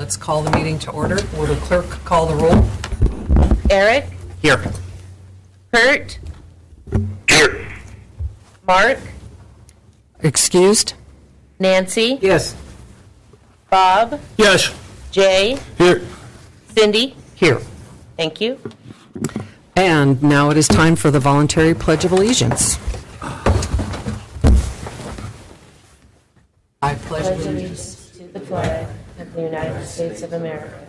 Let's call the meeting to order. Will the clerk call the roll? Eric? Here. Kurt? Here. Mark? Excused? Nancy? Yes. Bob? Yes. Jay? Here. Cindy? Here. Thank you. And now it is time for the voluntary Pledge of Allegiance. I pledge allegiance To the flag of the United States of America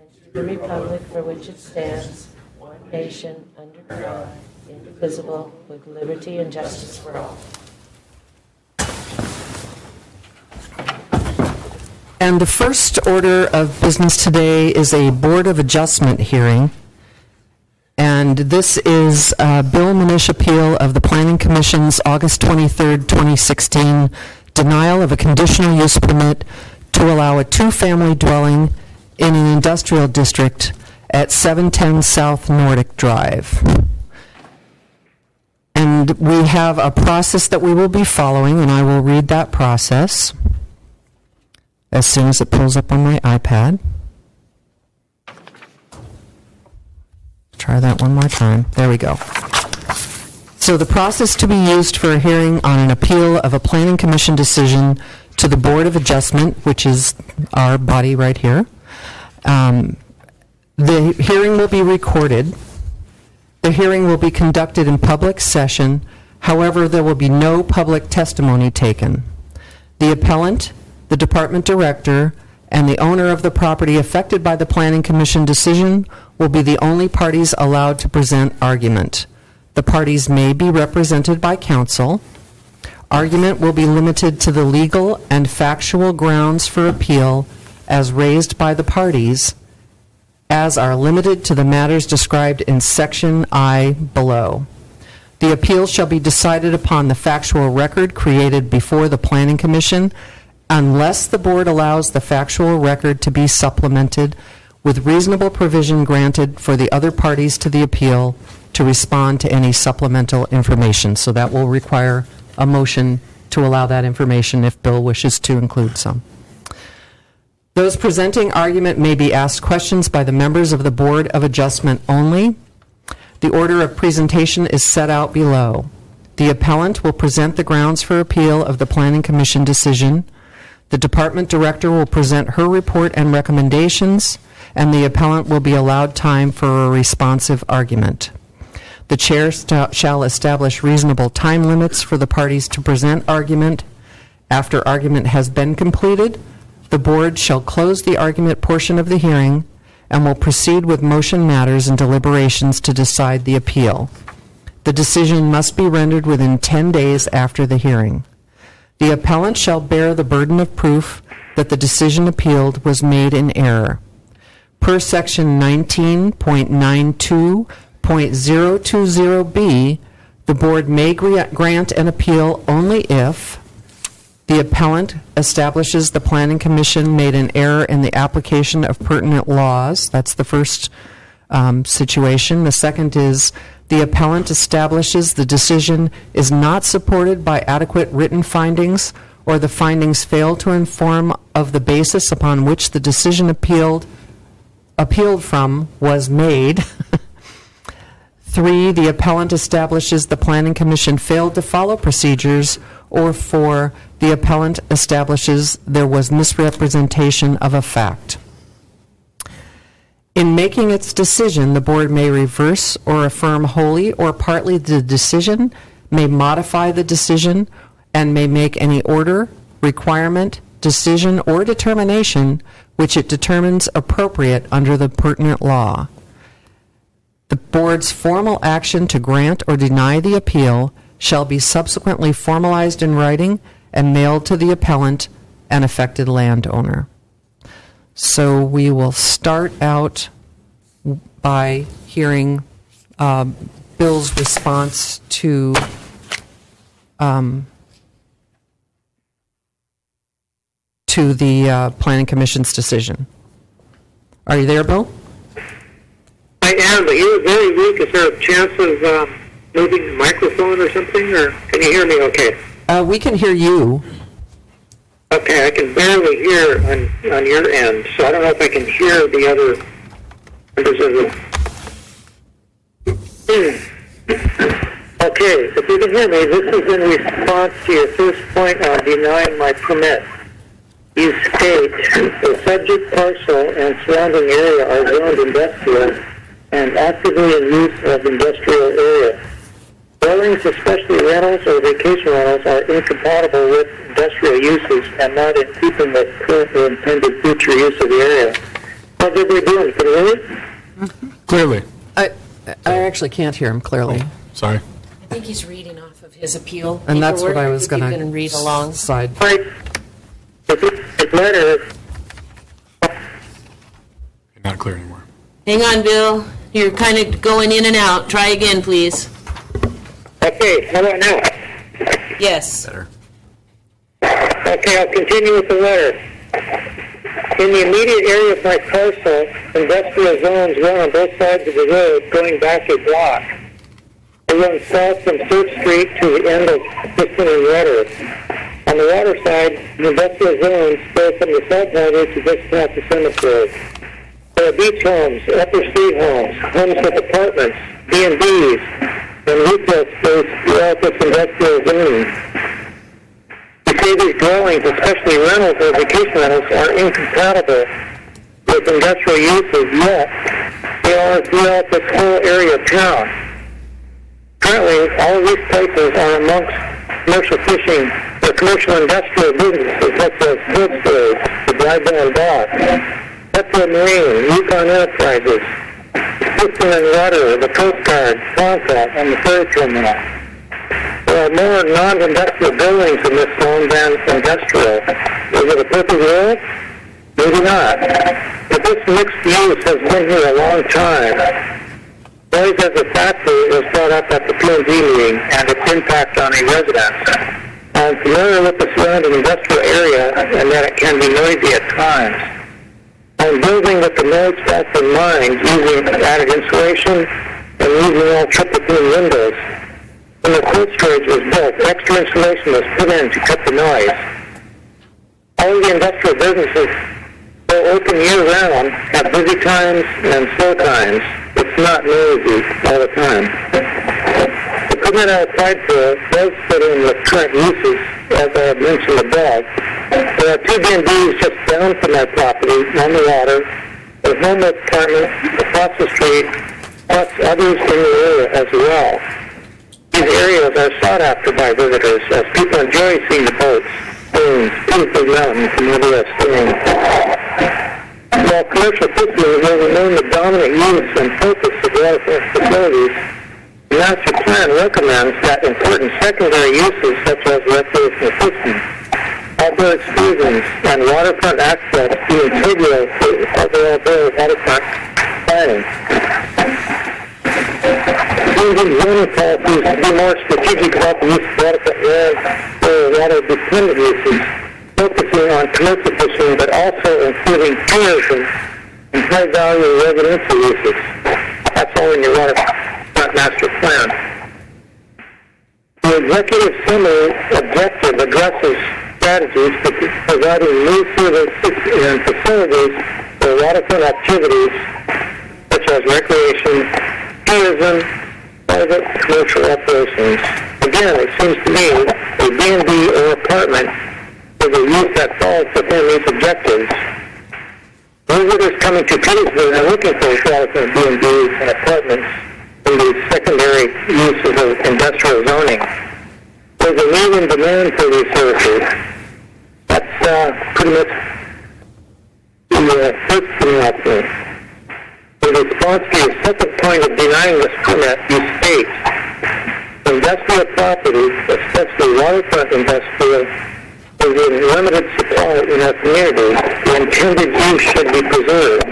and to the republic for which it stands, one nation, under God, indivisible, with liberty and justice for all. And the first order of business today is a Board of Adjustment hearing. And this is Bill Manish appeal of the Planning Commission's August 23rd, 2016 denial of a conditional use permit to allow a two-family dwelling in an industrial district at 710 South Nordic Drive. And we have a process that we will be following, and I will read that process as soon as it pulls up on my iPad. Try that one more time. There we go. So the process to be used for a hearing on an appeal of a Planning Commission decision to the Board of Adjustment, which is our body right here. The hearing will be recorded. The hearing will be conducted in public session. However, there will be no public testimony taken. The appellant, the department director, and the owner of the property affected by the Planning Commission decision will be the only parties allowed to present argument. The parties may be represented by counsel. Argument will be limited to the legal and factual grounds for appeal as raised by the parties, as are limited to the matters described in Section I below. The appeal shall be decided upon the factual record created before the Planning Commission, unless the board allows the factual record to be supplemented with reasonable provision granted for the other parties to the appeal to respond to any supplemental information. So that will require a motion to allow that information if Bill wishes to include some. Those presenting argument may be asked questions by the members of the Board of Adjustment only. The order of presentation is set out below. The appellant will present the grounds for appeal of the Planning Commission decision. The department director will present her report and recommendations, and the appellant will be allowed time for a responsive argument. The chair shall establish reasonable time limits for the parties to present argument. After argument has been completed, the board shall close the argument portion of the hearing and will proceed with motion matters and deliberations to decide the appeal. The decision must be rendered within 10 days after the hearing. The appellant shall bear the burden of proof that the decision appealed was made in error. Per Section 19.92.020B, the board may grant an appeal only if the appellant establishes the Planning Commission made an error in the application of pertinent laws. That's the first situation. The second is the appellant establishes the decision is not supported by adequate written findings, or the findings fail to inform of the basis upon which the decision appealed from was made. 3, the appellant establishes the Planning Commission failed to follow procedures, or 4, the appellant establishes there was misrepresentation of a fact. In making its decision, the board may reverse or affirm wholly or partly the decision, may modify the decision, and may make any order, requirement, decision, or determination which it determines appropriate under the pertinent law. The board's formal action to grant or deny the appeal shall be subsequently formalized in writing and mailed to the appellant and affected landowner. So we will start out by hearing Bill's response to the Planning Commission's decision. Are you there, Bill? I am, but you were very weak. Is there a chance of moving the microphone or something, or can you hear me okay? We can hear you. Okay, I can barely hear on your end, so I don't know if I can hear the other members of the... Okay, if you can hear me, this is in response to your first point on denying my permit. You state the subject parcel and surrounding area are zoned industrial and actively in use of industrial area. Dwellings, especially rentals or vacation rentals, are incompatible with industrial uses and not in keeping with current or intended future use of the area. What did they do? Can you hear me? Clearly. I actually can't hear him clearly. Sorry. I think he's reading off of his appeal. And that's what I was If you going can read along. side. Right. It's letter. Not clear anymore. Hang on, Bill. You're kind of going in and out. Try again, please. Okay, how about now? Yes. Better. Okay, I'll continue with the letter. In the immediate area of my parcel, industrial zones run on both sides of the road going back a block. They run south from 3rd Street to the end of Kristen and Rudder. On the water side, the industrial zones go from the south highway to just past the cemetery. There are beach homes, upper street homes, homes with apartments, B&Bs, and retail space throughout this industrial zone. We say these dwellings, especially rentals or vacation rentals, are incompatible with industrial uses, yet they are throughout this whole area of town. Currently, all of these places are amongst commercial fishing or commercial industrial businesses such as food stores, the Dry Bone Dock, Petro Marine, Yukon Enterprises, Kristen and Rudder, the Coast Guard, Tonka, and the ferry terminal. There are more non-industrial buildings in this zone than industrial. Is it a perfect world? Maybe not. But this mixed use has been here a long time. Noise as a factor was brought up at the P&Z meeting and its impact on a resident. I'm familiar with the surrounding industrial area and that it can be noisy at times. I'm building with the noise factor in mind, using added insulation and using all triple pane windows. When the cold storage was built, extra insulation was put in to cut the noise. All of the industrial businesses are open year-round, have busy times and slow times. It's not noisy all the time. The permit I applied for does fit in with current uses, as I have mentioned above. There are 2 B&Bs just down from my property on the water, a homeless apartment across the street, plus others in the area as well. These areas are sought after by visitors as people enjoy seeing the boats, streams, beautiful mountains, and other things. While commercial fishing will remain the dominant use and focus of waterfront facilities, the master plan recommends that important secondary uses such as recreational fishing, outdoor excursions, and waterfront access be integral to overall Borough waterfront planning. Changing zoning policies to be more strategic about the use of waterfront land for water-dependent uses, focusing on commercial fishing, but also including tourism and high-value residential uses. That's all in your waterfront master plan. The executive summary objective addresses strategies for providing new services and facilities for waterfront activities such as recreation, tourism, private commercial operations. Again, it seems to me a B&B or apartment is a use that falls within these objectives. Visitors coming to Petersburg are looking for waterfront B&Bs and apartments in the secondary uses of industrial zoning. There's a need and demand for these services. That's pretty much the first thing I think. In response to your second point of denying this permit, you state, industrial property, especially waterfront industrial, is in limited supply in our community. The intended use should be preserved.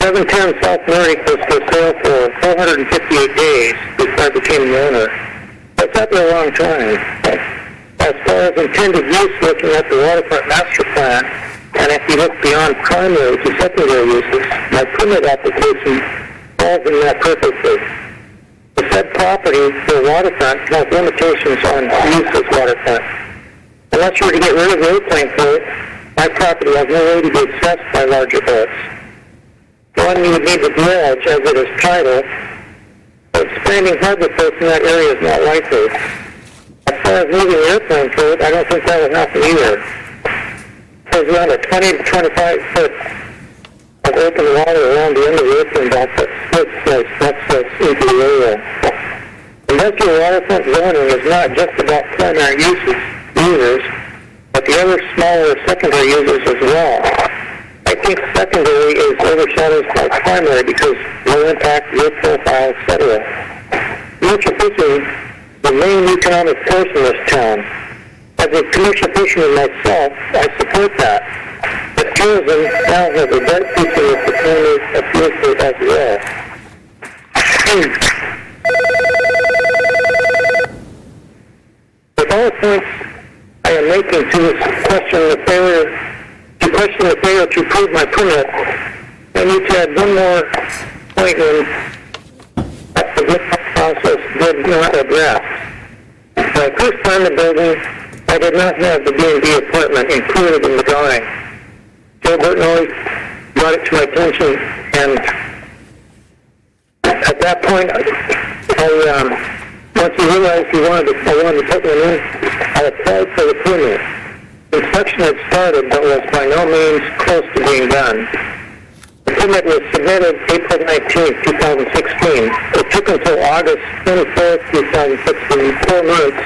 710 South Merrick was for sale for 458 days before I became the owner. That's not a long time. As far as intended use, looking at the waterfront master plan, and if you look beyond primary to secondary uses, my permit application falls in that perfectly. The said property for waterfront has limitations on use as waterfront. Unless you were to get rid of the airplane port, my property has no way to be accessed by larger boats. One, you would need the dredge as it is titled, but expanding harbor ports in that area is not likely. As far as moving the airplane port, I don't think that would happen either. There's around a 20 to 25 foot of open water around the end of the airplane dock that splits access into the area. Industrial waterfront zoning is not just about primary users, but the other smaller secondary users as well. I think secondary is overshadowed by primary because low impact, low profile, etc. Commercial fishing is the main economic force in this town. As a commercial fisherman myself, I support that. But tourism now has a bright future with the family appears as well. With all the points I am making to question the failure to approve my permit, I need to add one more point in that the process did not address. When I first planned the building, I did not have the B&B apartment included in the drawing. Joe Burton always brought it to my attention, and at that point, once he realized I wanted to put one in, I applied for the permit. Construction had started, but was by no means close to being done. The permit was submitted April 19, 2016. It took until August 24, 2016, 4 months,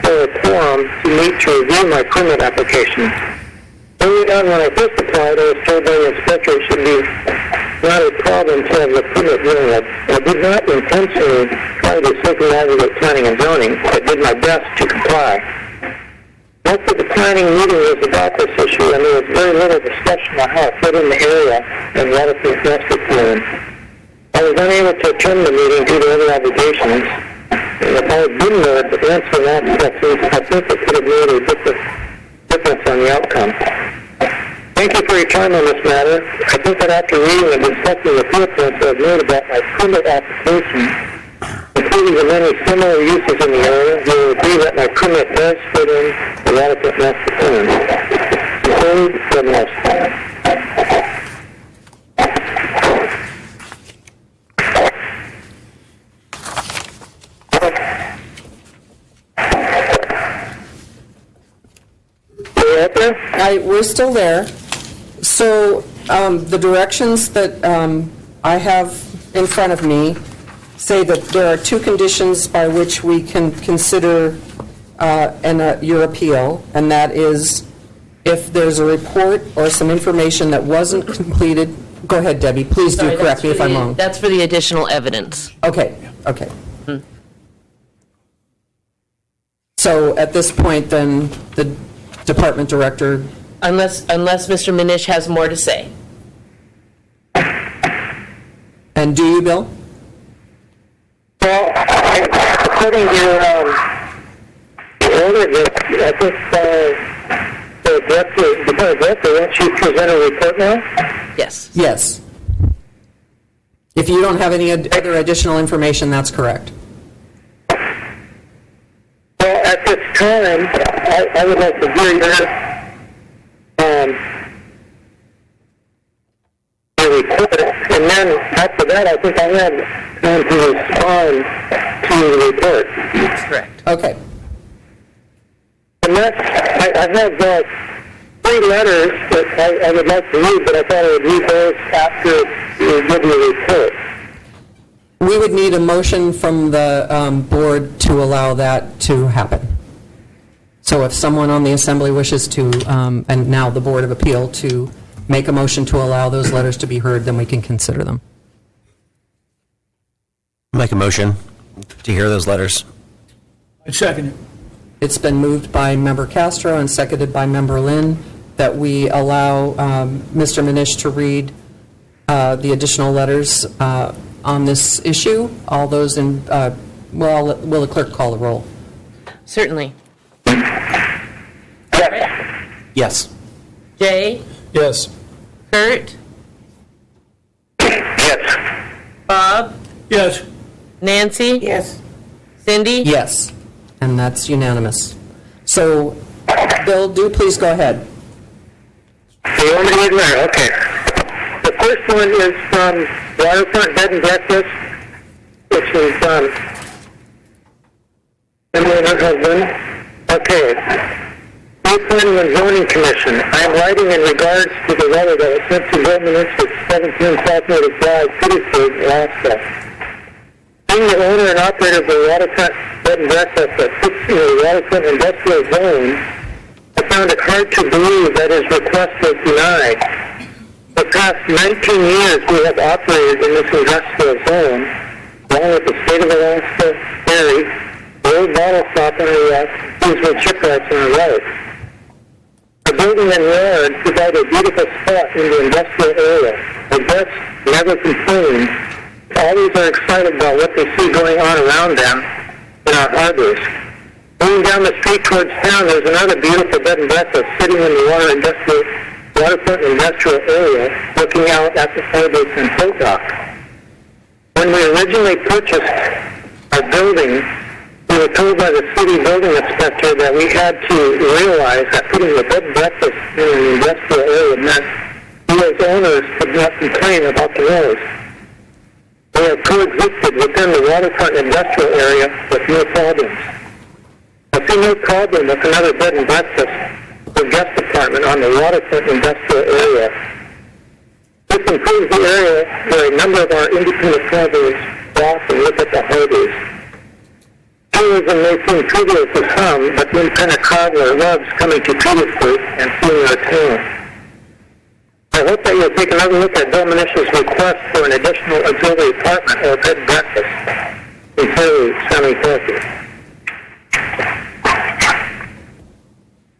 for a quorum to meet to review my permit application. Early on when I first applied, I was told by the inspector it should be not a problem to have the permit renewed. I did not intentionally try to circumnavigate planning and zoning. I did my best to comply. Most of the planning meeting was about this issue, and there was very little discussion on how to fit in the area and waterfront master plan. I was unable to attend the meeting due to other obligations, and if I had been there to answer that section, I think it could have made a difference on the outcome. Thank you for your time on this matter. I think that after reading and discussing the footprints I've made about my permit application, including the many similar uses in the area, you will agree that my permit does fit in the waterfront master plan. Sincerely, Fred Nelson. We're still there. So the directions that I have in front of me say that there are 2 conditions by which we can consider your appeal, and that is if there's a report or some information that wasn't completed. Go ahead, Debbie. Please do correct me if I'm wrong. That's for the additional evidence. Okay. So at this point, then, the department director... Unless Mr. Minish has more to say. And do you, Bill? Well, according to the order, I think the director, won't she present a report now? Yes. Yes. If you don't have any other additional information, that's correct. Well, at this time, I would like to hear your report, and then after that, I think I have time to respond to the report. That's correct. Okay. And I have 3 letters that I would like to read, but I thought I would read those after you give me a report. We would need a motion from the board to allow that to happen. So if someone on the assembly wishes to, and now the Board of Appeal, to make a motion to allow those letters to be heard, then we can consider them. Make a motion to hear those letters. I second it. It's been moved by Member Castro and seconded by Member Lynn that we allow Mr. Minish to read the additional letters on this issue. All those in, will the clerk call the roll? Certainly. Yes. Jay? Yes. Kurt? Yes. Bob? Yes. Nancy? Yes. Cindy? Yes, and that's unanimous. So Bill, do please go ahead. So you want me to read the letter? Okay. The first one is from Waterfront Bed and Breakfast, which is Emily and her husband. Okay. Planning and Zoning Commission. I am writing in regards to the letter that was sent to Government at 17 South Native Drive, Petersburg, Alaska. Being the owner and operator of the Waterfront Bed and Breakfast that sits in the Waterfront Industrial Zone, I found it hard to believe that his request was denied. For the past 19 years, we have operated in this industrial zone, along with the state of Alaska Dairy, the old bottle shop on our left, Kingswood Shipwrights on our right. The building and yard provide a beautiful spot in the industrial area. The guests never complain. Always are excited about what they see going on around them in our harbors. Moving down the street towards town, there's another beautiful bed and breakfast sitting in the waterfront industrial area, looking out at the harbors and boat dock. When we originally purchased our building, we were told by the city building inspector that we had to realize that putting the bed and breakfast in an industrial area meant we as owners could not complain about the noise. We have coexisted within the waterfront industrial area with no problems. I see no problem with another bed and breakfast or guest apartment on the waterfront industrial area. This improves the area where a number of our independent travelers walk and look at the harbors. Tourism may seem trivial to some, but the independent traveler loves coming to Petersburg and seeing our town. I hope that you'll take another look at Bill Minish's request for an additional auxiliary apartment or bed and breakfast. Sincerely, Sammy Corky.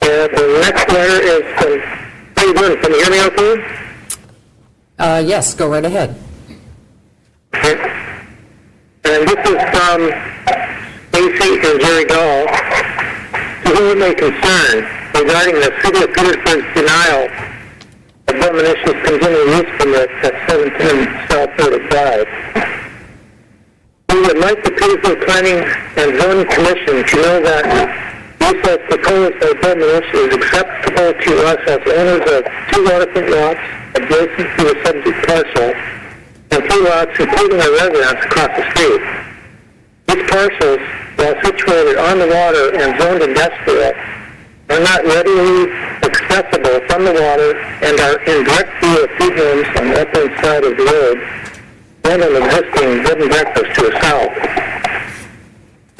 The next letter is from, how you doing? Can you hear me okay? Yes, go right ahead. Okay. And this is from Stacy and Jerry Gall, to whom it may concern regarding the City of Petersburg's denial of Bill Minish's continued use permit at 710 South 35. We would like the Petersburg Planning and Zoning Commission to know that use as proposed by Bill Minish is acceptable to us as owners of 2 waterfront lots adjacent to the subject parcel and 3 lots including our residence across the street. These parcels, while situated on the water and zoned industrial, are not readily accessible from the water and are in direct view of 2 homes on the upland side of the road, and an existing bed and breakfast to the south.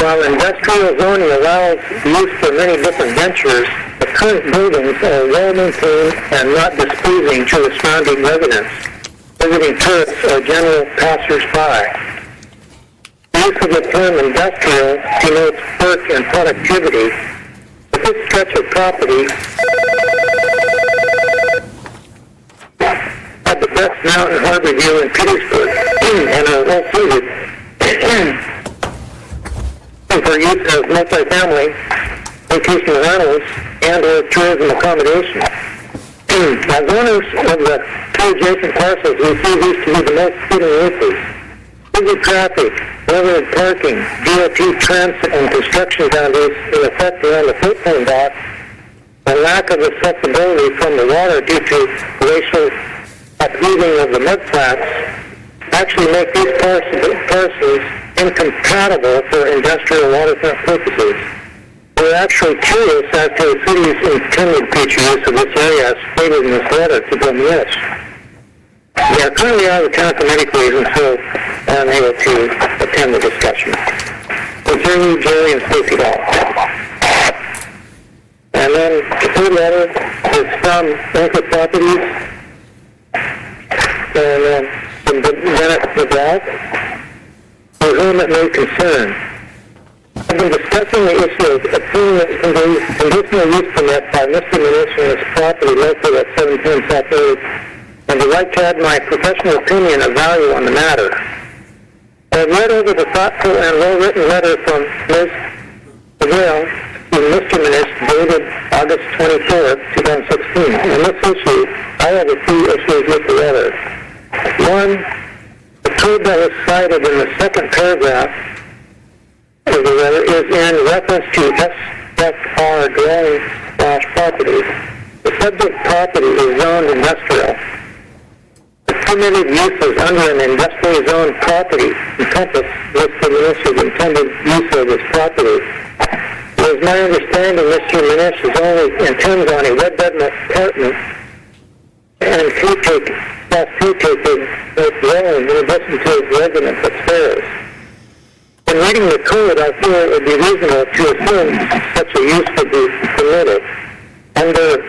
While industrial zoning allows use for many different ventures, the current buildings are well maintained and not displeasing to the surrounding residents, visiting tourists, or general passers-by. Use of the term industrial denotes work and productivity. But this stretch of property had the best mountain harbor view in Petersburg and are well suited for use as multifamily, vacation rentals, and or tourism accommodation. As owners of the 2 adjacent parcels, we see these to be the most fitting uses. Busy traffic, limited parking, DOT transit and construction boundaries in effect around the footplane dock, and lack of accessibility from the water due to glacial upheaving of the mudflats actually make these parcels incompatible for industrial waterfront purposes. We're actually curious as to the city's intended future use of this area as stated in this letter to Bill Minish. We are currently out of town for medical reasons, so I'm able to attend the discussion. Sincerely, Jerry and Stacey Hall. And then the 3rd letter is from Anchor Properties and from Bennett McGrath, for whom it may concern. I've been discussing the issue of obtaining a conditional use permit by Mr. Minish and his property located at 710 South Road, and would like to add my professional opinion of value on the matter. I have read over the thoughtful and well-written letter from Ms. DeVille to Mr. Minish dated August 24, 2016. On this issue, I have a few issues with the letter. 1, the code that was cited in the 2nd paragraph of the letter is in reference to SFR dwelling properties. The subject property is zoned industrial. The permitted uses under an industrially zoned property encompass Mr. Minish's intended use of this property. It is my understanding Mr. Minish only intends on a one-bedroom apartment and class 2 taking dwelling in addition to his residence upstairs. In reading the code, I feel it would be reasonable to assume such a use would be permitted. Under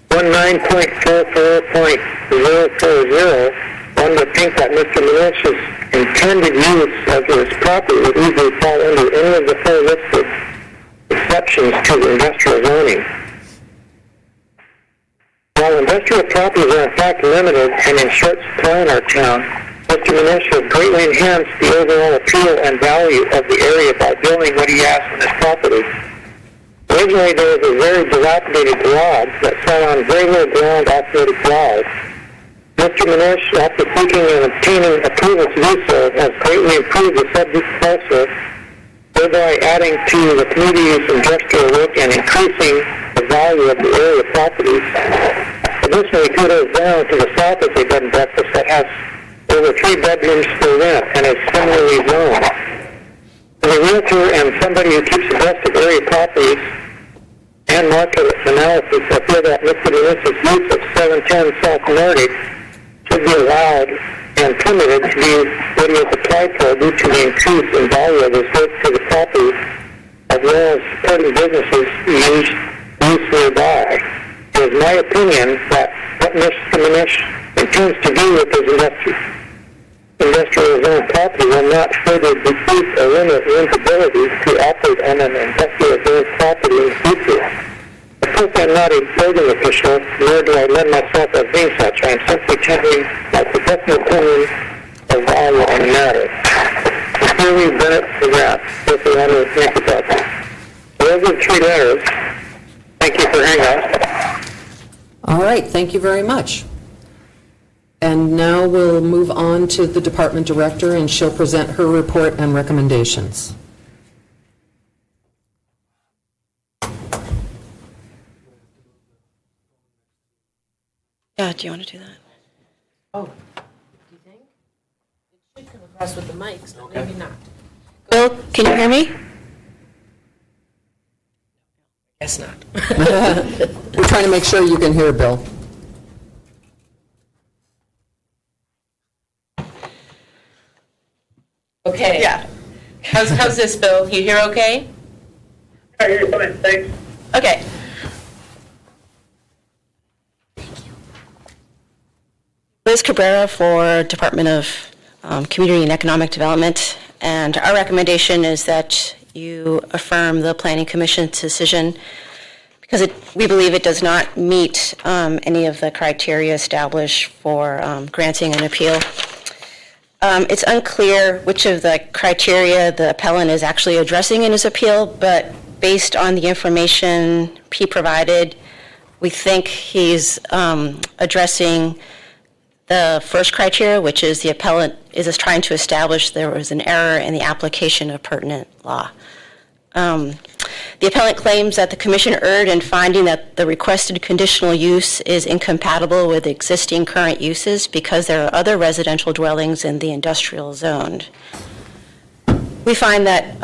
19.44.040, one would think that Mr. Minish's intended use of his property would easily fall under any of the four listed exceptions to industrial zoning. While industrial properties are in fact limited and in short supply in our town, Mr. Minish has greatly enhanced the overall appeal and value of the area by building what he has on his property. Originally, there was a very dilapidated garage that sat on very little ground off Moody Drive. Mr. Minish, after seeking and obtaining approval to do so, has greatly improved the subject parcel, thereby adding to the community's industrial look and increasing the value of the area properties. Additionally, kudos down to the south of the bed and breakfast that has over 3 bedrooms for rent and is similarly zoned. As a realtor and somebody who keeps abreast of area properties and market analysis, I feel that Mr. Minish's use of 710 South Nordic should be allowed and permitted to be what he has applied for due to the increase in value of his work to the property, as well as supporting businesses used nearby. It is my opinion that what Mr. Minish intends to do with his industrial zone property will not further decrease or limit one's ability to operate on an industrial zone property in the future. Of course, I'm not a building official, nor do I lend myself as being such. I am simply tendering my professional opinion of value on the matter. Sincerely, Bennett McGrath, Social Honor, thank you, Doctor. Those are 3 letters. Thank you for hearing us. All right, thank you very much. And now we'll move on to the department director, and she'll present her report and recommendations. Yeah, do you want to do that? Oh, do you think? It should come across with the mics, but maybe not. Bill, can you hear me? Guess not. We're trying to make sure you can hear Bill. Okay. Yeah. How's this, Bill? You hear okay? I hear you fine, thanks. Okay. Liz Cabrera for Department of Community and Economic Development, and our recommendation is that you affirm the Planning Commission's decision because we believe it does not meet any of the criteria established for granting an appeal. It's unclear which of the criteria the appellant is actually addressing in his appeal, but based on the information he provided, we think he's addressing the first criteria, which is the appellant is trying to establish there was an error in the application of pertinent law. The appellant claims that the Commission erred in finding that the requested conditional use is incompatible with existing current uses because there are other residential dwellings in the industrial zone. We find that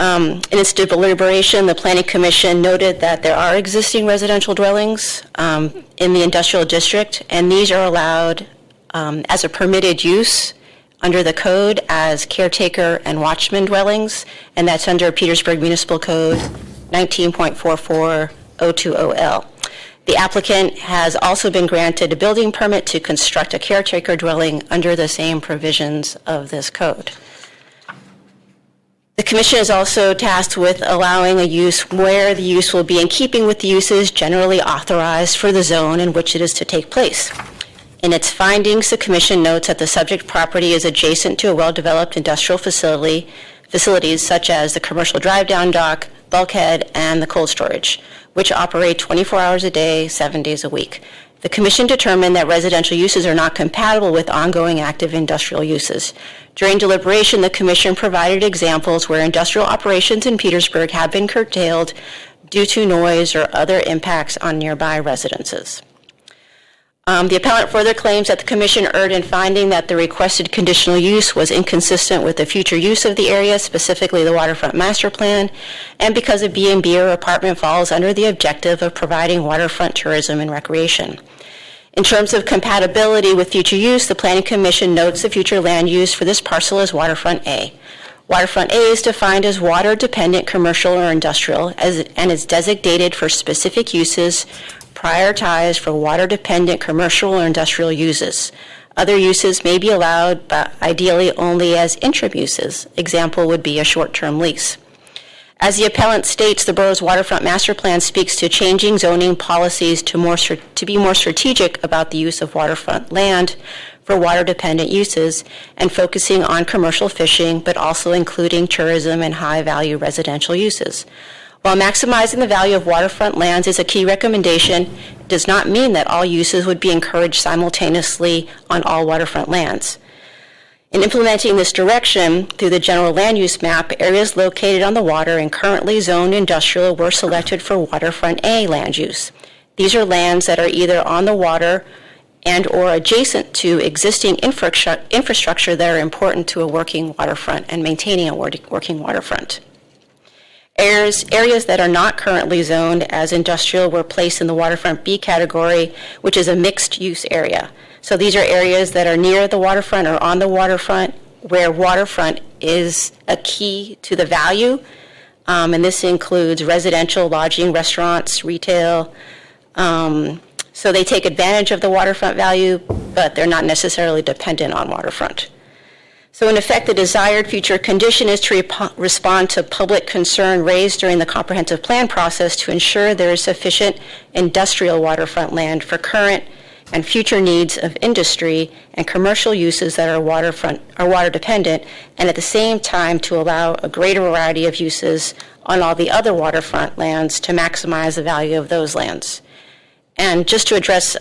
in its deliberation, the Planning Commission noted that there are existing residential dwellings in the industrial district, and these are allowed as a permitted use under the code as caretaker and watchman dwellings, and that's under Petersburg Municipal Code 19.44.020L. The applicant has also been granted a building permit to construct a caretaker dwelling under the same provisions of this code. The Commission is also tasked with allowing a use where the use will be in keeping with the uses generally authorized for the zone in which it is to take place. In its findings, the Commission notes that the subject property is adjacent to a well-developed industrial facilities such as the commercial drive-down dock, bulkhead, and the cold storage, which operate 24 hours a day, 7 days a week. The Commission determined that residential uses are not compatible with ongoing active industrial uses. During deliberation, the Commission provided examples where industrial operations in Petersburg have been curtailed due to noise or other impacts on nearby residences. The appellant further claims that the Commission erred in finding that the requested conditional use was inconsistent with the future use of the area, specifically the waterfront master plan, and because a B&B or apartment falls under the objective of providing waterfront tourism and recreation. In terms of compatibility with future use, the Planning Commission notes the future land use for this parcel as Waterfront A. Waterfront A is defined as water-dependent commercial or industrial and is designated for specific uses prioritized for water-dependent commercial or industrial uses. Other uses may be allowed, but ideally only as interim uses. Example would be a short-term lease. As the appellant states, the borough's waterfront master plan speaks to changing zoning policies to be more strategic about the use of waterfront land for water-dependent uses and focusing on commercial fishing, but also including tourism and high-value residential uses. While maximizing the value of waterfront lands is a key recommendation, it does not mean that all uses would be encouraged simultaneously on all waterfront lands. In implementing this direction through the general land use map, areas located on the water and currently zoned industrial were selected for waterfront A land use. These are lands that are either on the water and or adjacent to existing infrastructure that are important to a working waterfront and maintaining a working waterfront. Areas that are not currently zoned as industrial were placed in the waterfront B category, which is a mixed use area. So these are areas that are near the waterfront or on the waterfront, where waterfront is a key to the value, and this includes residential, lodging, restaurants, retail. So they take advantage of the waterfront value, but they're not necessarily dependent on waterfront. So in effect, the desired future condition is to respond to public concern raised during the comprehensive plan process to ensure there is sufficient industrial waterfront land for current and future needs of industry and commercial uses that are water dependent, and at the same time to allow a greater variety of uses on all the other waterfront lands to maximize the value of those lands. And just to address,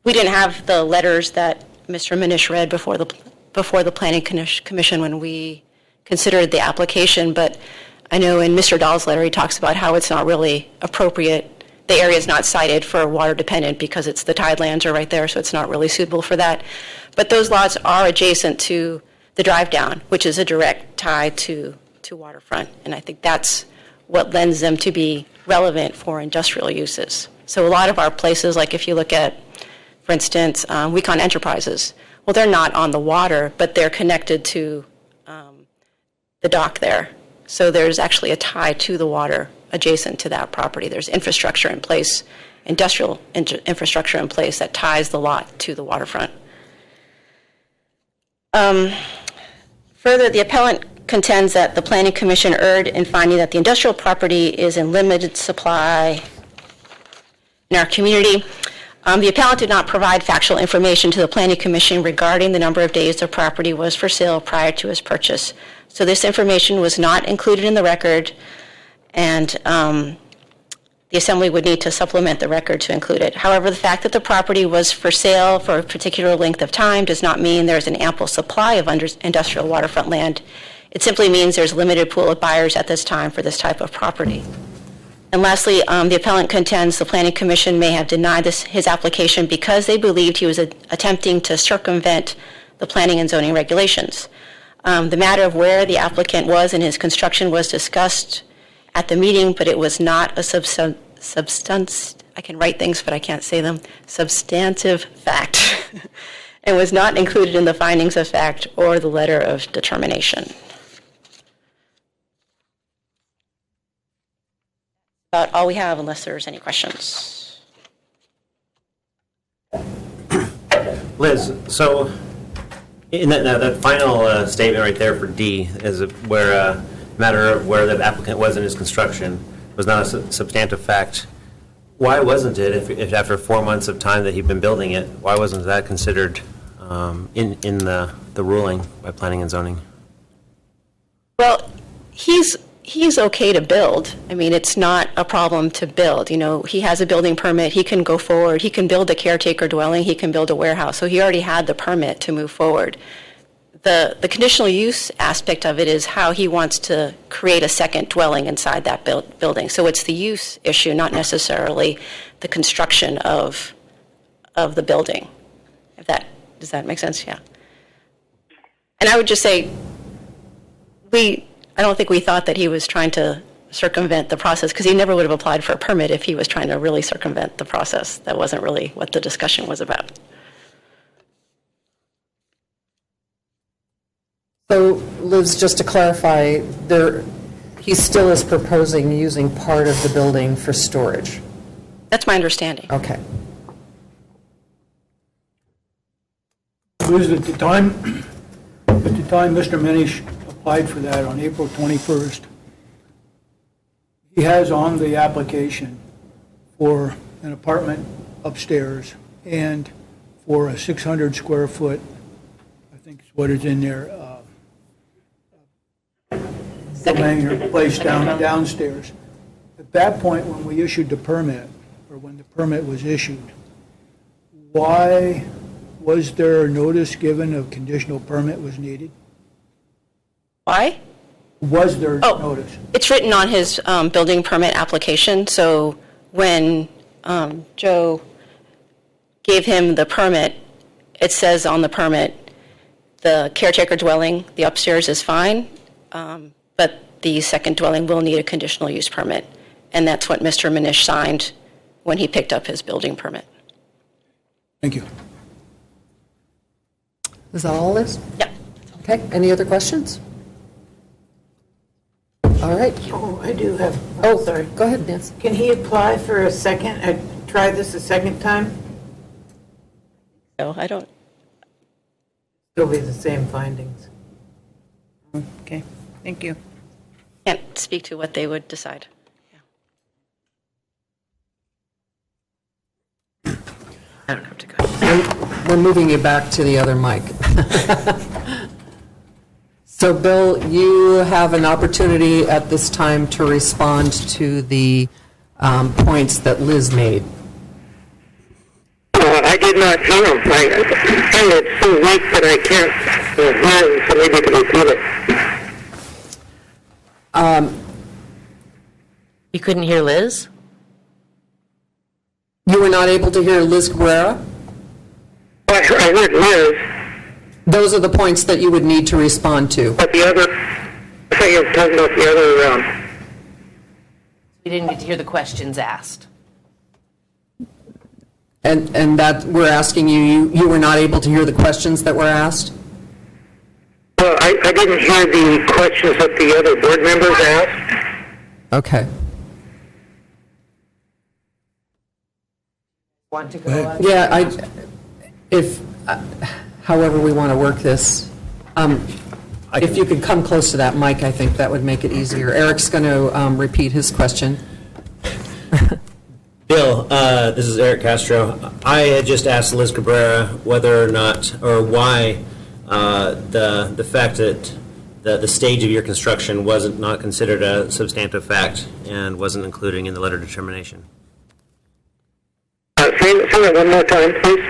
we didn't have the letters that Mr. Minish read before the Planning Commission when we considered the application, but I know in Mr. Dahl's letter he talks about how it's not really appropriate. The area is not cited for water dependent because it's the tidelands are right there, so it's not really suitable for that. But those lots are adjacent to the drive down, which is a direct tie to waterfront, and I think that's what lends them to be relevant for industrial uses. So a lot of our places, like if you look at, for instance, Wecon Enterprises, well, they're not on the water, but they're connected to the dock there. So there's actually a tie to the water adjacent to that property. There's infrastructure in place, industrial infrastructure in place that ties the lot to the waterfront. Further, the appellant contends that the Planning Commission erred in finding that the industrial property is in limited supply in our community. The appellant did not provide factual information to the Planning Commission regarding the number of days the property was for sale prior to its purchase. So this information was not included in the record, and the Assembly would need to supplement the record to include it. However, the fact that the property was for sale for a particular length of time does not mean there's an ample supply of industrial waterfront land. It simply means there's a limited pool of buyers at this time for this type of property. And lastly, the appellant contends the Planning Commission may have denied his application because they believed he was attempting to circumvent the planning and zoning regulations. The matter of where the applicant was in his construction was discussed at the meeting, but it was not a I can write things, but I can't say them, substantive fact, and was not included in the findings of fact or the letter of determination. About all we have, unless there's any questions. Liz, so in that final statement right there for D, is where a matter of where the applicant was in his construction was not a substantive fact. Why wasn't it, if after 4 months of time that he'd been building it, why wasn't that considered in the ruling by planning and zoning? Well, he's okay to build. I mean, it's not a problem to build. You know, he has a building permit. He can go forward. He can build a caretaker dwelling. He can build a warehouse. So he already had the permit to move forward. the conditional use aspect of it is how he wants to create a second dwelling inside that building. So it's the use issue, not necessarily the construction of the building. Does that make sense? Yeah. And I would just say, I don't think we thought that he was trying to circumvent the process, because he never would have applied for a permit if he was trying to really circumvent the process. That wasn't really what the discussion was about. So, Liz, just to clarify, he still is proposing using part of the building for storage? That's my understanding. Okay. Liz, at the time Mr. Minish applied for that on April 21st, he has on the application for an apartment upstairs and for a 600 square foot, I think is what is in there, place downstairs. At that point, when we issued the permit, or when the permit was issued, why was there a notice given of conditional permit was needed? Why? Was there notice? It's written on his building permit application. So when Joe gave him the permit, it says on the permit, the caretaker dwelling, the upstairs is fine, but the second dwelling will need a conditional use permit. And that's what Mr. Minish signed when he picked up his building permit. Thank you. Is that all, Liz? Yep. Okay, any other questions? All right. Oh, I do have. Oh, Sorry. go ahead, Nancy. Can he apply for a second, try this a second time? So I don't. It'll be the same findings. Okay, thank you. Can't speak to what they would decide. Yeah. I don't have to go. We're moving you back to the other mic. So, Bill, you have an opportunity at this time to respond to the points that Liz made. I did not hear him. It's so weak that I can't hear him, so maybe you can repeat it. You couldn't hear Liz? You were not able to hear Liz Cabrera? I heard Liz, Those are the points that you would need to respond to. but the other, I thought you were talking about the other, We didn't get to hear the questions asked. And that we're asking you were not able to hear the questions that were asked? well, I didn't hear the questions that the other board members asked. Okay. Want to go on? Yeah, however we want to work this, if you could come close to that mic, I think that would make it easier. Eric's going to repeat his question. Bill, this is Eric Castro. I had just asked Liz Cabrera whether or not, or why, the fact that the stage of your construction wasn't not considered a substantive fact and wasn't included in the letter of determination. Say that one more time, please.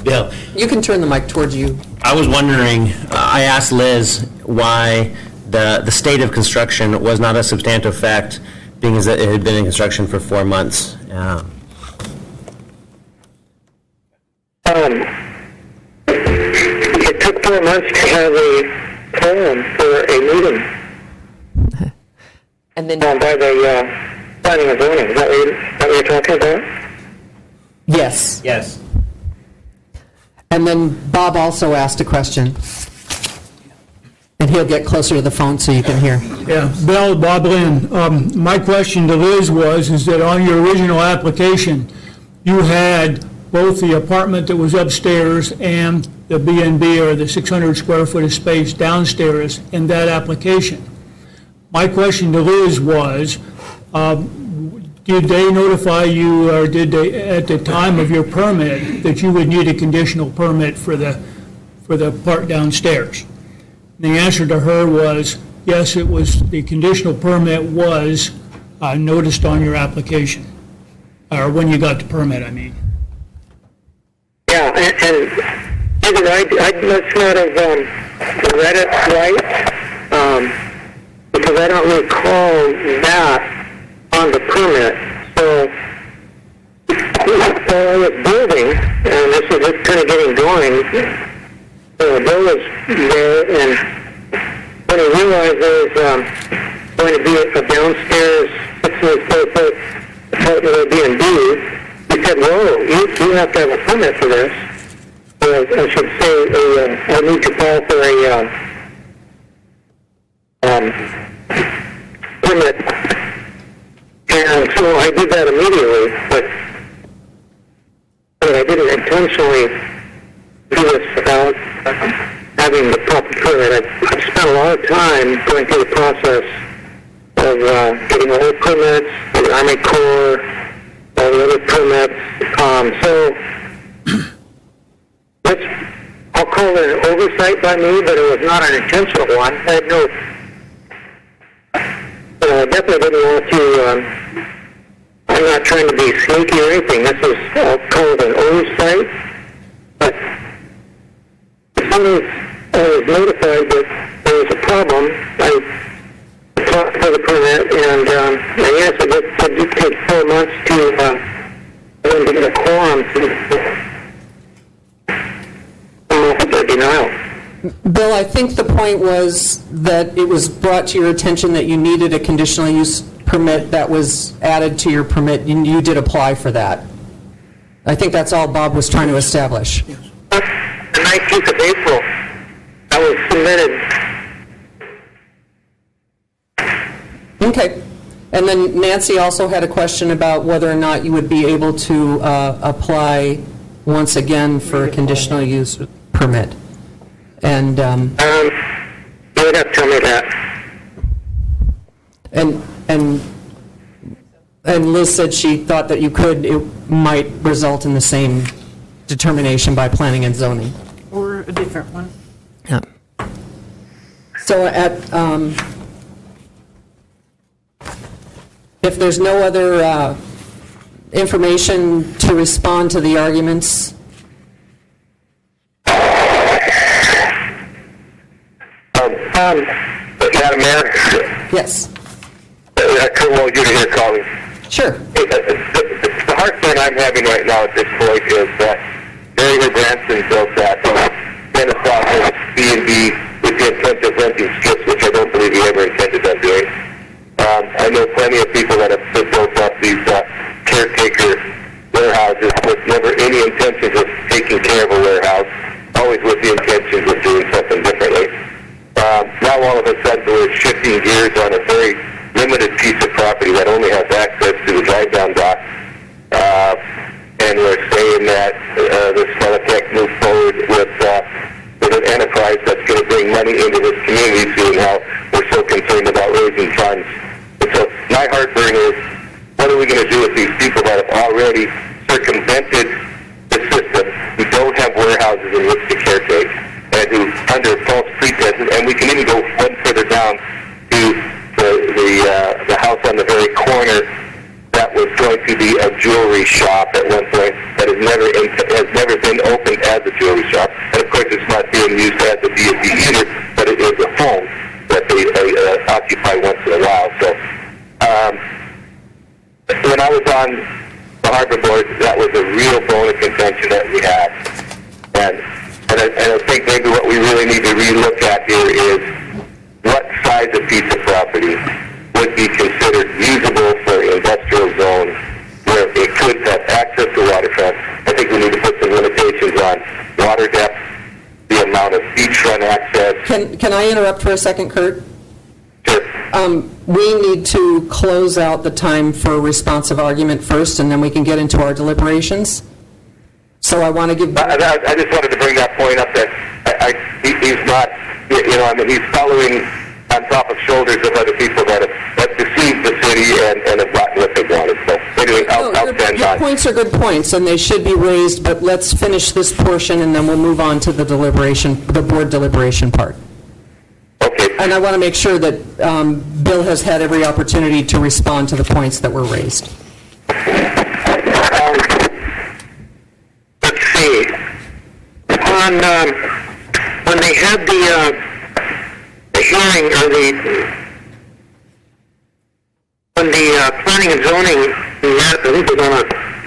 Bill, You can turn the mic towards you. I was wondering, I asked Liz why the state of construction was not a substantive fact, being as it had been in construction for 4 months. It took 4 months to have a forum for a meeting And then by the planning and zoning. Is that what you're talking about? Yes. Yes. And then Bob also asked a question. And he'll get closer to the phone so you can hear. Yeah, Bill, Bob Lynn. My question to Liz is that on your original application, you had both the apartment that was upstairs and the B&B, or the 600 square foot of space downstairs, in that application. My question to Liz was, did they notify you, or did they, at the time of your permit, that you would need a conditional permit for the part downstairs? And the answer to her was, yes, it was, the conditional permit was noticed on your application, or when you got the permit, I mean. Yeah, and I must not have read it right, because I don't recall that on the permit. So I was building, and this was just kind of getting going. Bill was there, and when he realized there was going to be a downstairs 604-foot apartment Airbnb, he said, "Whoa, you have to have a permit for this." I should say, I need to file for a permit. And so I did that immediately, but I didn't intentionally do this without having the proper permit. I've spent a lot of time going through the process of getting all the permits, the Army Corps, all the other permits. I'll call it an oversight by me, but it was not an intentional one. I had no, I definitely didn't want to, I'm not trying to be sneaky or anything. This was, I'll call it an oversight. But as soon as I was notified that there was a problem, I applied for the permit, and yes, it did take 4 months to get a quorum to the denial. Bill, I think the point was that it was brought to your attention that you needed a conditional use permit that was added to your permit, and you did apply for that. I think that's all Bob was trying to establish. The 19th of April, that was submitted. Okay. And then Nancy also had a question about whether or not you would be able to apply once again for a conditional use permit. And you would have to tell me that. And Liz said she thought that you could, it might result in the same determination by planning and zoning. Or a different one. Yeah. So if there's no other information to respond to the arguments. Madam Mayor? Yes. Kurt Jr. here calling. Sure. The heartburn I'm having right now at this point is that Mary Branson built that Minnesota B&B with the intent of renting skips, which I don't believe he ever intended on doing. I know plenty of people that have built up these caretaker warehouses with never any intentions of taking care of a warehouse, always with the intentions of doing something differently. Now all of a sudden we're shifting gears on a very limited piece of property that only has access to the drive-down dock, and we're saying that this fellow can't move forward with an enterprise that's going to bring money into this community, seeing how we're so concerned about raising funds. And so my heartburn is, what are we going to do with these people that have already circumvented the system, who don't have warehouses in which to caretake, and who, under false pretenses, and we can even go one further down to the house on the very corner that was going to be a jewelry shop at one point that has never been opened as a jewelry shop. And of course, it's not being used as a B&B either, but it is a home that they occupy once in a while. So when I was on the harbor board, that was a real bone of contention that we had. And I think maybe what we really need to relook at here is what size of piece of property would be considered usable for industrial zone where it could have access to waterfront. I think we need to put some limitations on water depth, the amount of beachfront access. Can I interrupt for a second, Kurt? Sure. We need to close out the time for responsive argument first, and then we can get into our deliberations. So I want to give... I just wanted to bring that point up that he's not, he's following on top of shoulders of other people that have deceived the city and have gotten what they wanted. So anyway, I'll stand your by. Points are good points, and they should be raised, but let's finish this portion, and then we'll move on to the board deliberation part. Okay. And I want to make sure that Bill has had every opportunity to respond to the points that were raised. Let's see. when they had the hearing, or when the planning and zoning met, I think it was on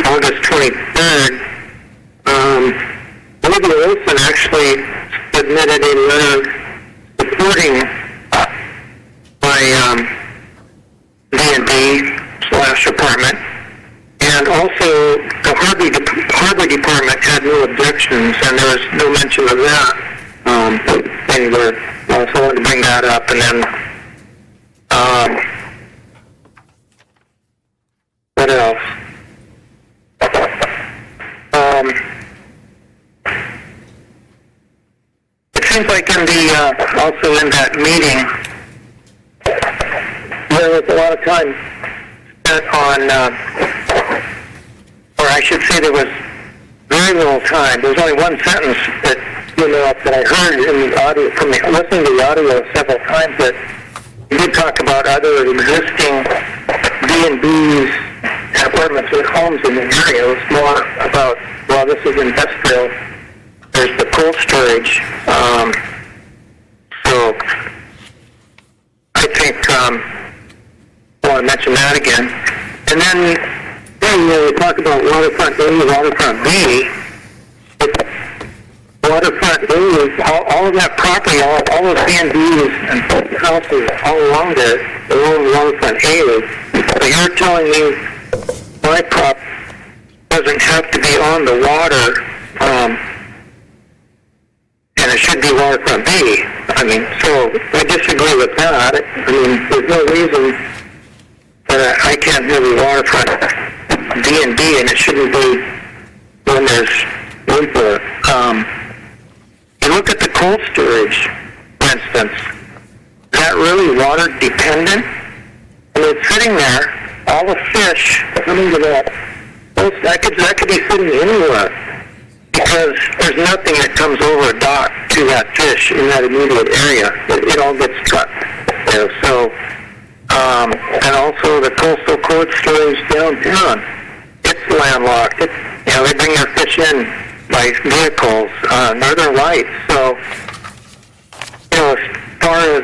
August 23rd, Olivia Olson actually submitted a letter supporting my D&D/apartment, and also the Harbor Department had no objections, and there was no mention of that anywhere. So I wanted to bring that up, and then what else? It seems like also in that meeting, there was a lot of time spent on, or I should say there was very little time. There was only one sentence that that I heard in the audio, from listening to the audio several times, that we did talk about other existing B&Bs, apartments with homes in the area. It was more about, well, this is industrial. There's the cold storage. So I think I want to mention that again. And then we talk about waterfront A, waterfront B. Waterfront A is all of that property, all those B&Bs and houses all along there, they're all waterfront A. So you're telling me my prop doesn't have to be on the water, and it should be waterfront B. I mean, so I disagree with that. I mean, there's no reason that I can't have a waterfront B&B, and it shouldn't be when there's room for it. You look at the cold storage, for instance, is that really water dependent? I mean, it's sitting there, all the fish coming to that could be sitting anywhere, because there's nothing that comes over a dock to that fish in that immediate area. It all gets cut there. So, and also the coastal cold storage downtown, it's landlocked. They bring their fish in by vehicles, Northern Lights. So, as far as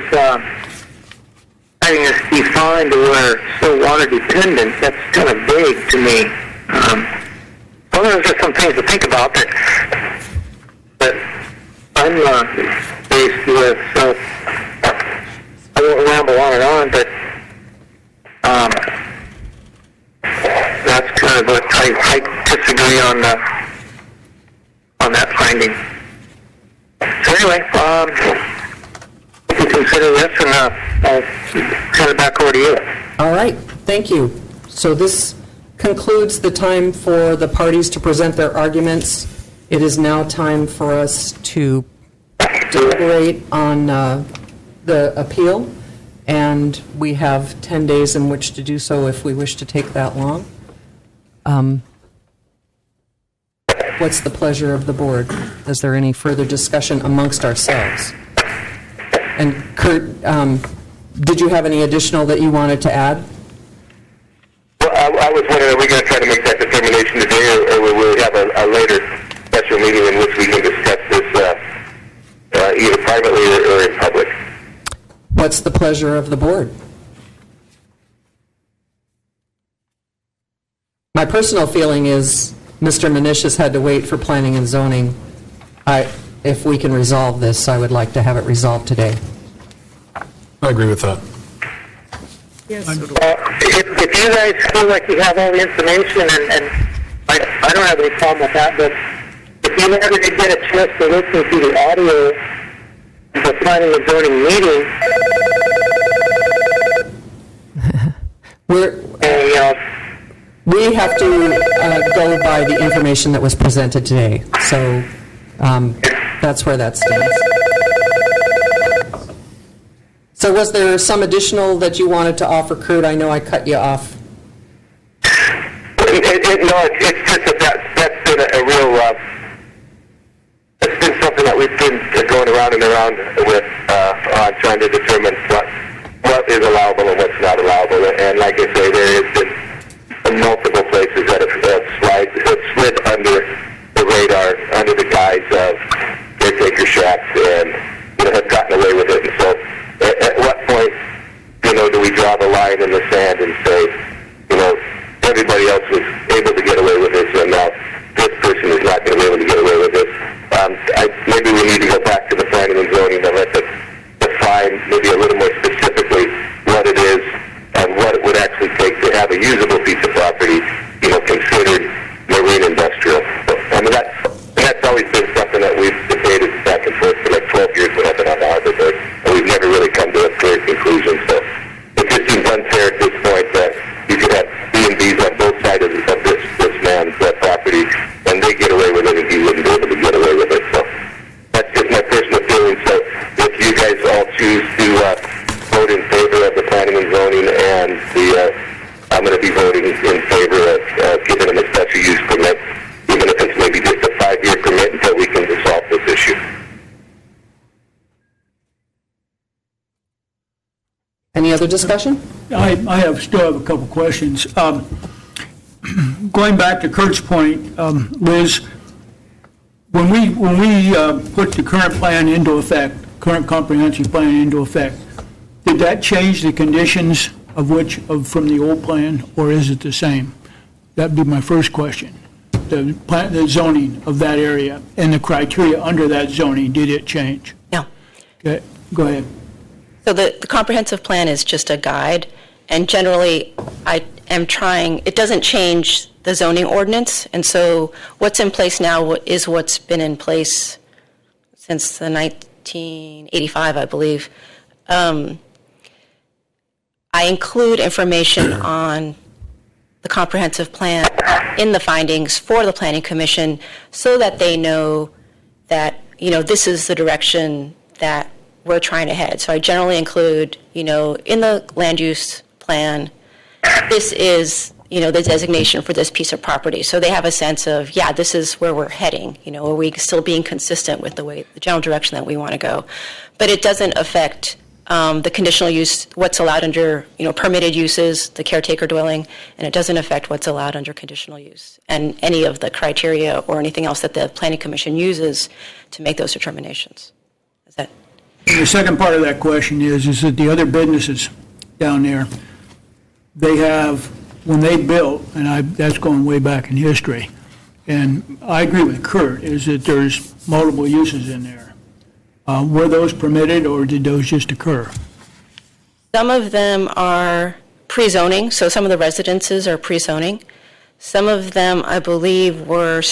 having this defined to where it's so water dependent, that's kind of vague to me. Well, there's just some things to think about that I'm faced with. So I won't ramble on and on, but that's kind of what I disagree on that finding. So anyway, if you consider this, and I'll turn it back over to you. All right, thank you. So this concludes the time for the parties to present their arguments. It is now time for us to deliberate on the appeal, and we have 10 days in which to do so if we wish to take that long. What's the pleasure of the board? Is there any further discussion amongst ourselves? And Kurt, did you have any additional that you wanted to add? Well, I was wondering, are we going to try to make that determination today, or will we have a later special meeting in which we can discuss this either privately or in public? What's the pleasure of the board? My personal feeling is Mr. Manish has had to wait for planning and zoning. If we can resolve this, I would like to have it resolved today. I agree with that. Yes. If you guys feel like you have all the information, and I don't have any problem with that, but if you never did get a chance to listen to the audio of the planning and zoning meeting, we have to go by the information that was presented today. So that's where that stands. So was there some additional that you wanted to offer, Kurt? I know I cut you off. It's just that's been a real, it's been something that we've been going around and around with on trying to determine what is allowable and what's not allowable. And like I say, there has been multiple places that have slid under the radar under the guise of Any other discussion? I still have a couple questions. Going back to Kurt's point, Liz, when we put the current plan into effect, current comprehensive plan into effect, did that change the conditions from the old plan, or is it the same? That'd be my first question. The zoning of that area and the criteria under that zoning, did it change? No. Okay, go ahead. So the comprehensive plan is just a guide, and generally I am trying, it doesn't change the zoning ordinance, and so what's in place now is what's been in place since the 1985, I believe. I include information on the comprehensive plan in the findings for the Planning Commission so that they know that, this is the direction that we're trying to head. So I generally include, in the land use plan, this is, the designation for this piece of property. So they have a sense of, this is where we're heading. Are we still being consistent with the general direction that we want to go? But it doesn't affect the conditional use, what's allowed under, permitted uses, the caretaker dwelling, and it doesn't affect what's allowed under conditional use and any of the criteria or anything else that the Planning Commission uses to make those determinations. Is that? The second part of that question is that the other businesses down there, they have, when they built, and that's going way back in history, and I agree with Kurt, is that there's multiple uses in there. Were those permitted, or did those just occur? Some of them are pre-zoning, so some of the residences are pre-zoning. Some of them, I believe, are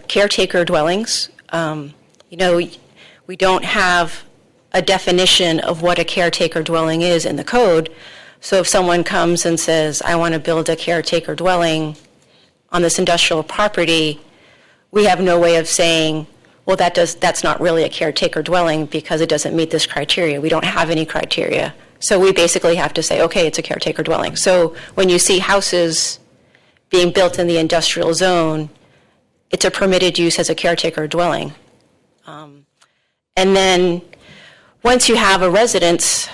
caretaker dwellings. We don't have a definition of what a caretaker dwelling is in the code. So if someone comes and says, I want to build a caretaker dwelling on this industrial property, we have no way of saying, well, that's not really a caretaker dwelling because it doesn't meet this criteria. We don't have any criteria. So we basically have to say, okay, it's a caretaker dwelling. So when you see houses being built in the industrial zone, it's a permitted use as a caretaker dwelling. And then once you have a residence,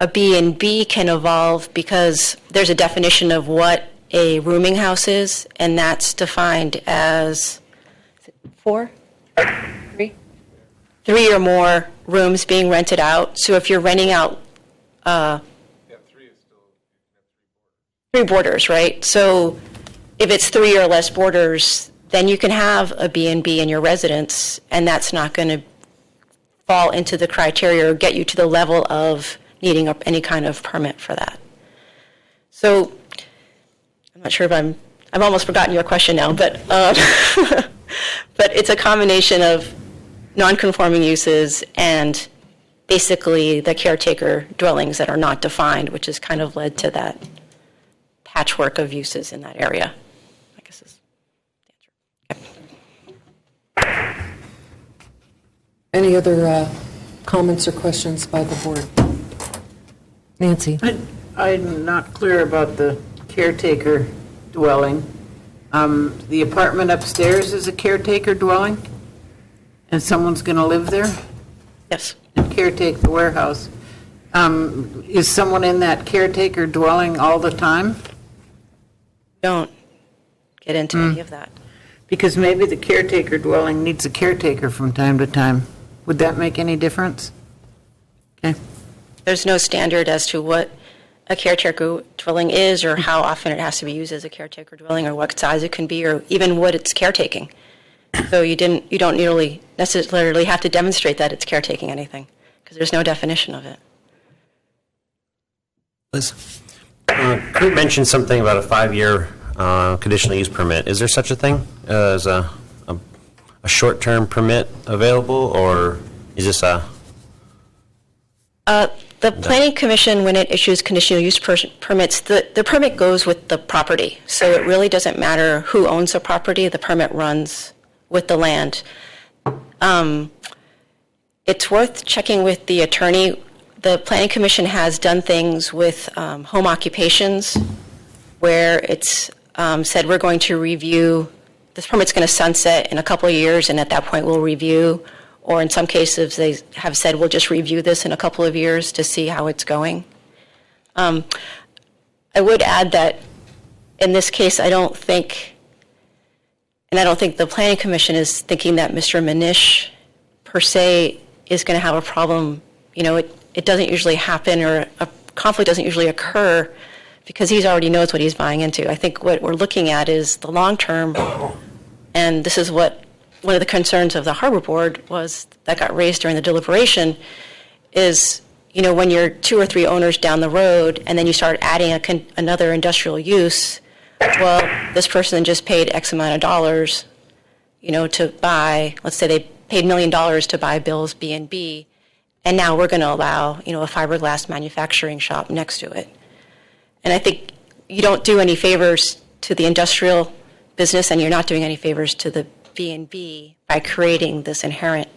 a B&B can evolve because there's a definition of what a rooming house is, and that's defined as 4? 3? 3 or more rooms being rented out. So if you're renting out 3 boarders, right? So if it's 3 or less boarders, then you can have a B&B in your residence, and that's not going to fall into the criteria or get you to the level of needing any kind of permit for that. So I'm not sure if I've almost forgotten your question now, but but it's a combination of non-conforming uses and basically the caretaker dwellings that are not defined, which has kind of led to that patchwork of uses in that area. I guess is the answer. Okay. Any other comments or questions by the board? Nancy? I'm not clear about the caretaker dwelling. The apartment upstairs is a caretaker dwelling? And someone's going to live there? Yes. And caretake the warehouse. Is someone in that caretaker dwelling all the time? Don't get into any of that. Because maybe the caretaker dwelling needs a caretaker from time to time. Would that make any difference? Okay. There's no standard as to what a caretaker dwelling is or how often it has to be used as a caretaker dwelling or what size it can be or even what it's caretaking. So you don't really necessarily have to demonstrate that it's caretaking anything because there's no definition of it. Liz? Kurt mentioned something about a 5-year conditional use permit. Is there such a thing as a short-term permit available, or is this a... The Planning Commission, when it issues conditional use permits, the permit goes with the property. So it really doesn't matter who owns the property. The permit runs with the land. It's worth checking with the attorney. The Planning Commission has done things with home occupations where it's said we're going to review, this permit's going to sunset in a couple of years, and at that point we'll review or in some cases, they have said, we'll just review this in a couple of years to see how it's going. I would add that in this case, I don't think the Planning Commission is thinking that Mr. Manish per se is going to have a problem. You know, it doesn't usually happen, or a conflict doesn't usually occur because he already knows what he's buying into. I think what we're looking at is the long term, and this is what one of the concerns of the Harbor Board was that got raised during the deliberation is, you know, when you're 2 or 3 owners down the road and then you start adding another industrial use, well, this person just paid X amount of dollars, you know, to buy, let's say they paid $1 million to buy Bill's B&B, and now we're going to allow, you know, a fiberglass manufacturing shop next to it. And I think you don't do any favors to the industrial business, and you're not doing any favors to the B&B by creating this inherent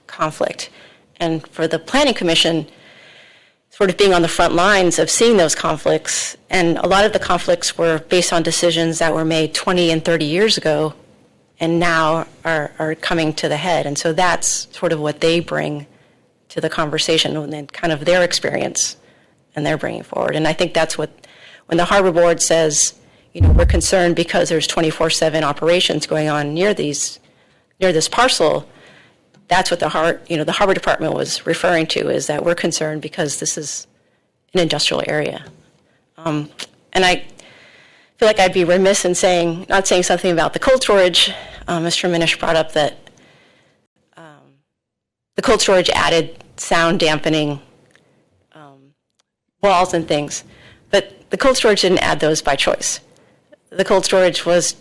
conflict. And for the Planning Commission, sort of being on the front lines of seeing those conflicts, and a lot of the conflicts were based on decisions that were made 20 and 30 years ago and now are coming to the head. And so that's sort of what they bring to the conversation and kind of their experience and they're bringing forward. And I think that's what, when the Harbor Board says, you know, we're concerned because there's 24/7 operations going on near this parcel, that's what the Harbor Department was referring to, is that we're concerned because this is an industrial area. And I feel like I'd be remiss in not saying something about the cold storage. Mr. Manish brought up that the cold storage added sound dampening walls and things, but the cold storage didn't add those by choice. The cold storage was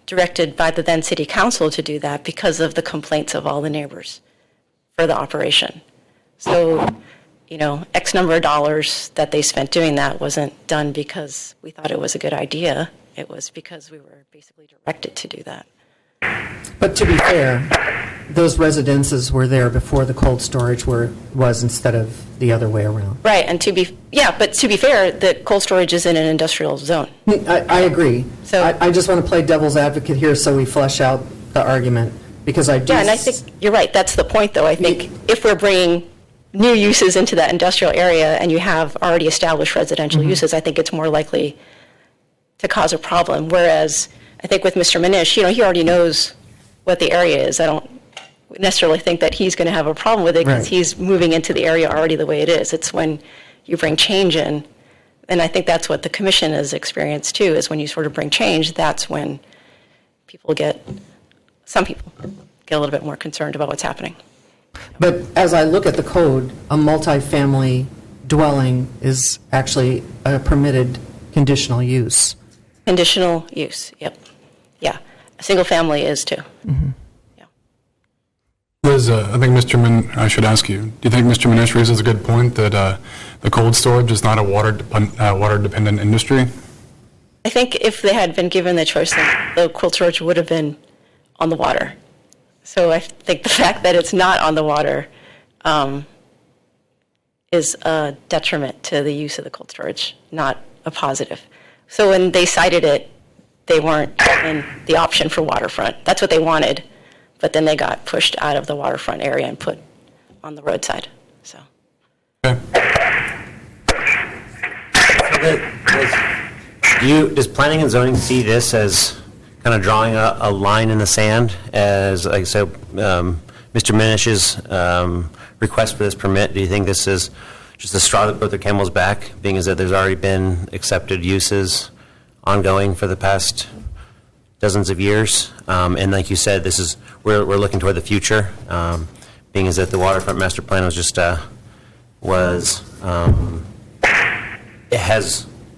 directed by the then City Council to do that because of the complaints of all the neighbors for the operation. So, you know, X number of dollars that they spent doing that wasn't done because we thought it was a good idea. It was because we were basically directed to do that. But to be fair, those residences were there before the cold storage was instead of the other way around. Right, and but to be fair, the cold storage is in an industrial zone. I agree. So I just want to play devil's advocate here so we flesh out the argument, because I do... Yeah, and I think you're right. That's the point, though. I think if we're bringing new uses into that industrial area and you have already established residential uses, I think it's more likely to cause a problem. Whereas I think with Mr. Manish, you know, he already knows what the area is. I don't necessarily think that he's going to have a problem with it because he's moving into the area already the way it is. It's when you bring change in, and I think that's what the commission has experienced too, is when you sort of bring change, that's when some people get a little bit more concerned about what's happening. But as I look at the code, a multifamily dwelling is actually a permitted conditional use. Conditional use, yep. Yeah, a single family is too. Yeah. Liz, I think I should ask you, do you think Mr. Manish raises a good point that the cold storage is not a water-dependent industry? I think if they had been given the choice, the cold storage would have been on the water. So I think the fact that it's not on the water is a detriment to the use of the cold storage, not a positive. So when they cited it, they weren't given the option for waterfront. That's what they wanted, but then they got pushed out of the waterfront area and put on the roadside. So. Okay. Does planning and zoning see this as kind of drawing a line in the sand, as, like I said, Mr. Manish's request for this permit? Do you think this is just a straw that broke the camel's back, being as that there's already been accepted uses ongoing for the past dozens of years? And like you said, we're looking toward the future, being as that the waterfront master plan was just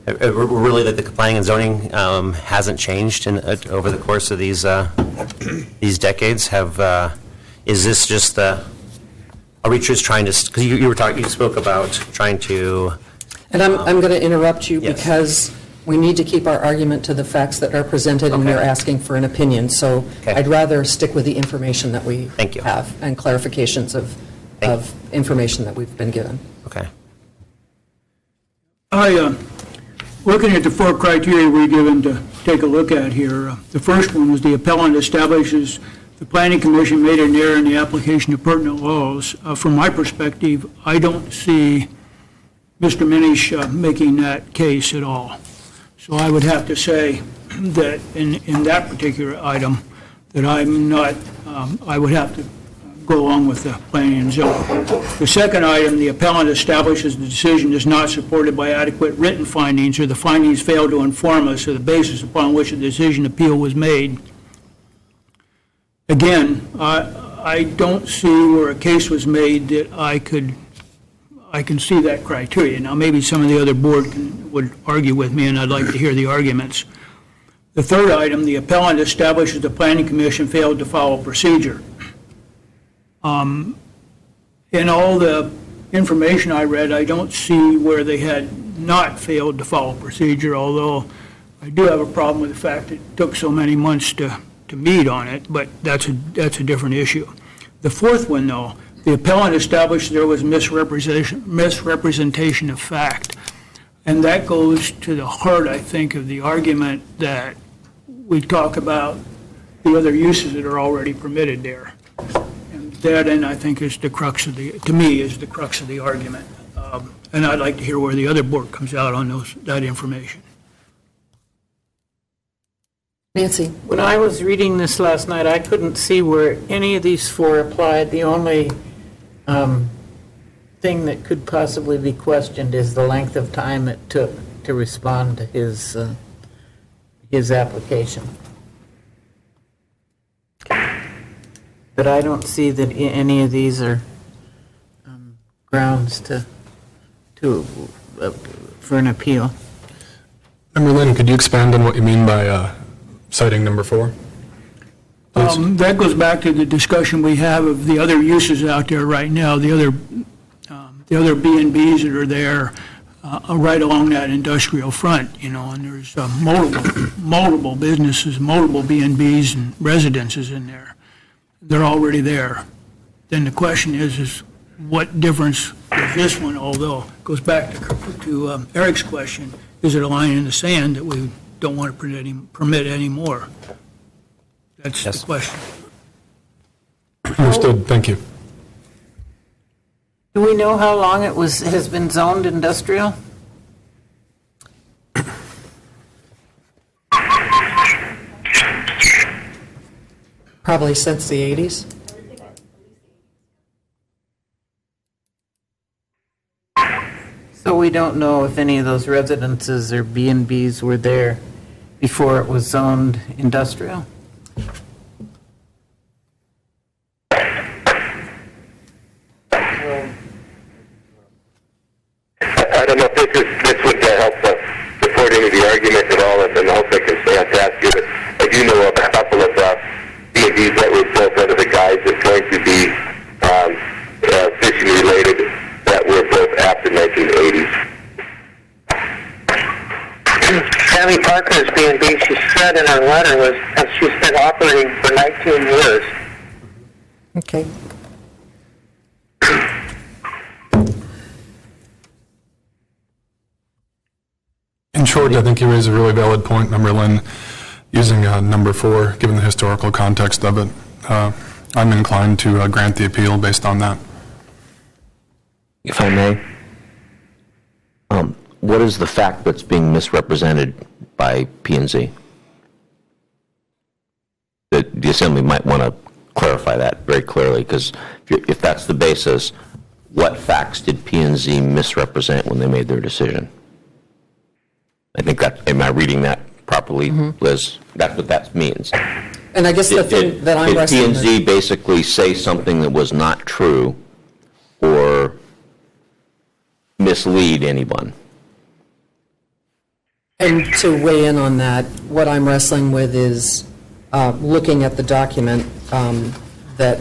really that the planning and zoning hasn't changed over the course of these decades. Is this just are we just trying to? Because you spoke about trying to. And I'm going to interrupt you Yes. because we need to keep our argument to the facts that are presented, and you're asking for an opinion. So I'd rather stick with the information that we have and clarifications of information that we've been given. Okay. Looking at the 4 criteria we're given to take a look at here, the first one is the appellant establishes the Planning Commission made an error in the application of pertinent laws. From my perspective, I don't see Mr. Minish making that case at all. So I would have to say that in that particular item, that I'm not, I would have to go along with the planning and zoning. The second item, the appellant establishes the decision is not supported by adequate written findings, or the findings fail to inform us of the basis upon which a decision appeal was made. Again, I don't see where a case was made that I can see that criteria. Now, maybe some of the other board would argue with me, and I'd like to hear the arguments. The third item, the appellant establishes the Planning Commission failed to follow procedure. In all the information I read, I don't see where they had not failed to follow procedure, although I do have a problem with the fact that it took so many months to meet on it, but that's a different issue. The fourth one, though, the appellant established there was misrepresentation of fact, and that goes to the heart, I think, of the argument that we talk about the other uses that are already permitted there. And that, and I think, is the crux of to me, is the crux of the argument. And I'd like to hear where the other board comes out on that information. Nancy? When I was reading this last night, I couldn't see where any of these four applied. The only thing that could possibly be questioned is the length of time it took to respond to his application. But I don't see that any of these are grounds for an appeal. Member Lynn, could you expand on what you mean by citing number 4? That goes back to the discussion we have of the other uses out there right now, the other B&Bs that are there right along that industrial front, and there's multiple businesses, multiple B&Bs and residences in there. They're already there. Then the question is what difference is this one, although it goes back to Eric's question, is it a line in the sand that we don't want to permit any more? That's the question. Understood. Thank you. Do we know how long it has been zoned industrial? Probably since the 80s. So we don't know if any of those residences or B&Bs were there before it was zoned industrial? I don't know if this would help support any of the argument at all, and I hope I can stay on task here, but I do know of a couple of B&Bs that were built under the guise of going to be fishing related that were built after 1980s. Sammy Parker's B&B, she said in her letter, was that she's been operating for 19 years. Okay. In short, I think you raise a really valid point, Member Lynn, using number 4, given the historical context of it. I'm inclined to grant the appeal based on that. If I may, what is the fact that's being misrepresented by P&Z? The Assembly might want to clarify that very clearly, because if that's the basis, what facts did P&Z misrepresent when they made their decision? I think that, am I reading that properly, Liz? That's what that means. And I guess the thing that I'm wrestling with... Did P&Z basically say something that was not true or mislead anyone? And to weigh in on that, what I'm wrestling with is looking at the document that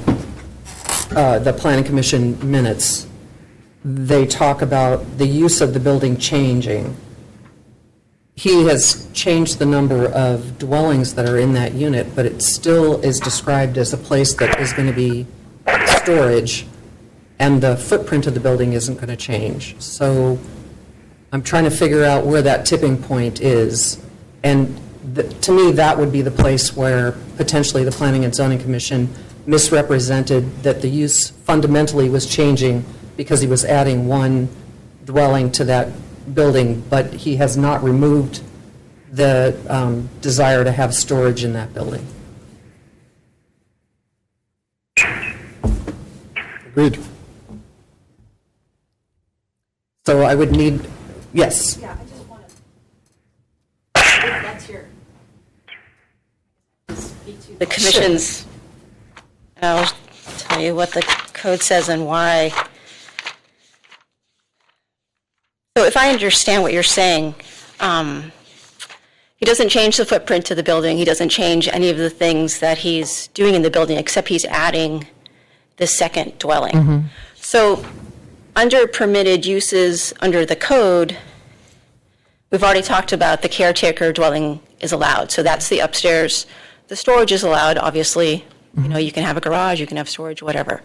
the Planning Commission minutes. They talk about the use of the building changing. He has changed the number of dwellings that are in that unit, but it still is described as a place that is going to be storage, and the footprint of the building isn't going to change. So I'm trying to figure out where that tipping point is. And to me, that would be the place where potentially the Planning and Zoning Commission misrepresented that the use fundamentally was changing because he was adding one dwelling to that building, but he has not removed the desire to have storage in that building. Agreed. So I would need, yes. Yeah, I just want to, that's your, speak to the commission's, I'll tell you what the code says and why. So if I understand what you're saying, he doesn't change the footprint to the building. He doesn't change any of the things that he's doing in the building, except he's adding the second dwelling. Mm-hmm. So under permitted uses under the code, we've already talked about the caretaker dwelling is allowed. So that's the upstairs. The storage is allowed, obviously. Mm-hmm. You know, you can have a garage, you can have storage, whatever.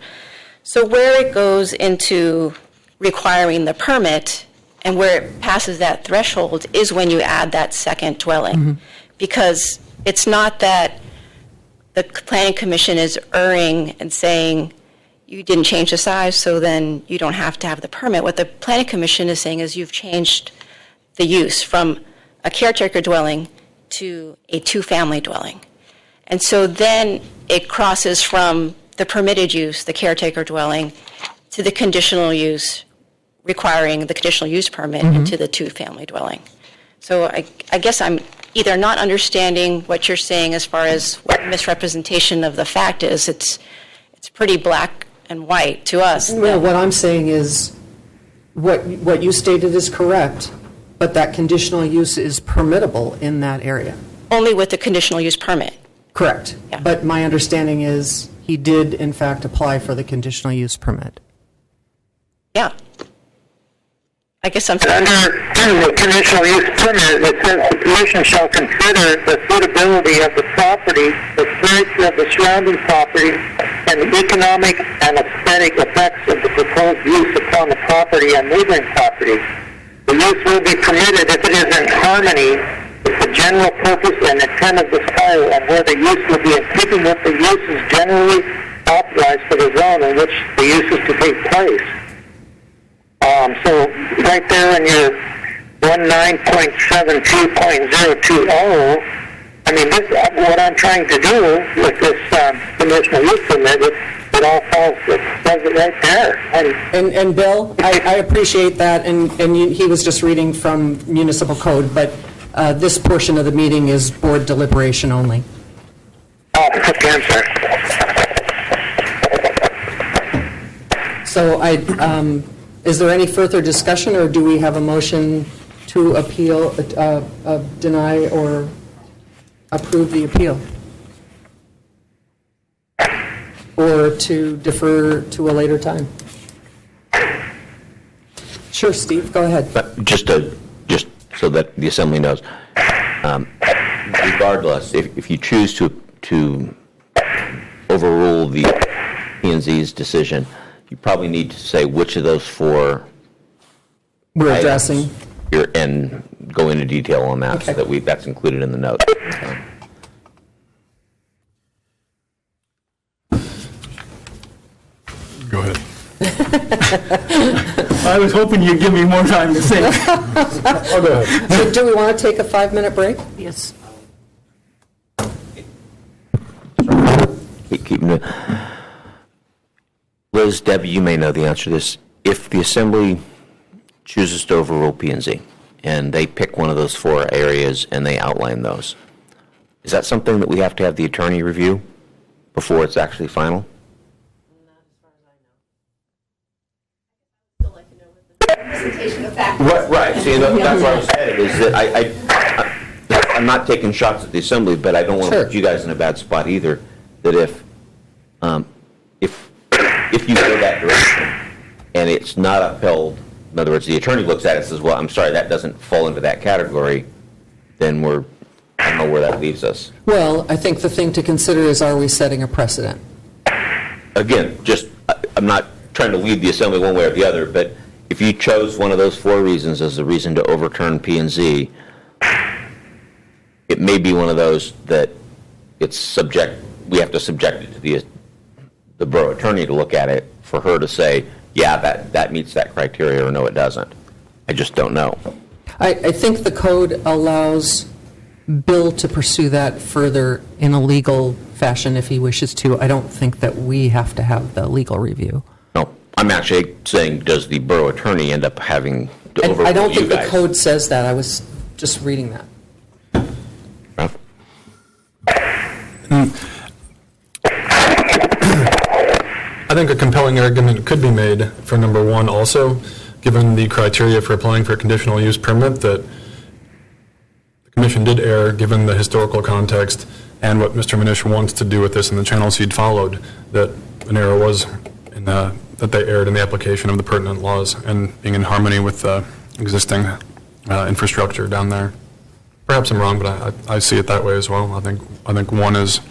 So where it goes into requiring the permit and where it passes that threshold is when you add that second dwelling. Mm-hmm. Because it's not that the Planning Commission is erring and saying, you didn't change the size, so then you don't have to have the permit. What the Planning Commission is saying is you've changed the use from a caretaker dwelling to a two-family dwelling. And so then it crosses from the permitted use, the caretaker dwelling, to the conditional use, requiring the conditional use permit into the two-family dwelling. So I guess I'm either not understanding what you're saying as far as what misrepresentation of the fact is. It's pretty black and white to us. Well, what I'm saying is what you stated is correct, but that conditional use is permittable in that area. Only with the conditional use permit. Correct. Yeah. But my understanding is he did, in fact, apply for the conditional use permit. Yeah. I guess I'm... Under the conditional use permit, it says the commission shall consider the suitability of the property, the character of the surrounding property, and the economic and aesthetic effects of the proposed use upon the property and neighboring properties. The use will be permitted if it is in harmony with the general purpose and intent of the style, and where the use will be in keeping with the uses generally authorized for the zone in which the use is to take place. So right there in your 19.72.020, I mean, this, what I'm trying to do with this conditional use permit, it all falls, it says it right there. And Bill, I appreciate that, and he was just reading from municipal code, but this portion of the meeting is board deliberation only. Oh, okay, I'm sorry. So is there any further discussion, or do we have a motion to appeal, deny or approve the appeal? Or to defer to a later time? Sure, Steve, go ahead. But just so that the Assembly knows, regardless, if you choose to overrule the P&Z's decision, you probably need to say which of those four we're addressing, and go into detail on that, okay, so that that's included in the note. Go ahead. I was hoping you'd give me more time to think. Oh, go ahead. So do we want to take a 5-minute break? Yes. Keep it. Liz, Debbie, you may know the answer to this. If the Assembly chooses to overrule P&Z and they pick one of those four areas and they outline those, is that something that we have to have the attorney review before it's actually final? Right. See, that's what I was saying, is that I'm not taking shots at the Assembly, but I don't want to put you guys in a bad spot either, that if you go that direction and it's not upheld, in other words, the attorney looks at it and says, well, I'm sorry, that doesn't fall into that category, then I don't know where that leaves us. Well, I think the thing to consider is, are we setting a precedent? Again, I'm not trying to lead the Assembly one way or the other, but if you chose one of those four reasons as the reason to overturn P&Z, it may be one of those that we have to subject it to the borough attorney to look at it, for her to say, yeah, that meets that criteria, or no, it doesn't. I just don't know. I think the code allows Bill to pursue that further in a legal fashion if he wishes to. I don't think that we have to have the legal review. No, I'm actually saying, does the borough attorney end up having to overrule you guys? I don't think the code says that. I was just reading that. I think a compelling argument could be made for number 1 also, given the criteria for applying for a conditional use permit, that the commission did err given the historical context and what Mr. Manish wants to do with this and the channels he'd followed, that an error was that they erred in the application of the pertinent laws and being in harmony with existing infrastructure down there. Perhaps I'm wrong, but I see it that way as well. I think 1 is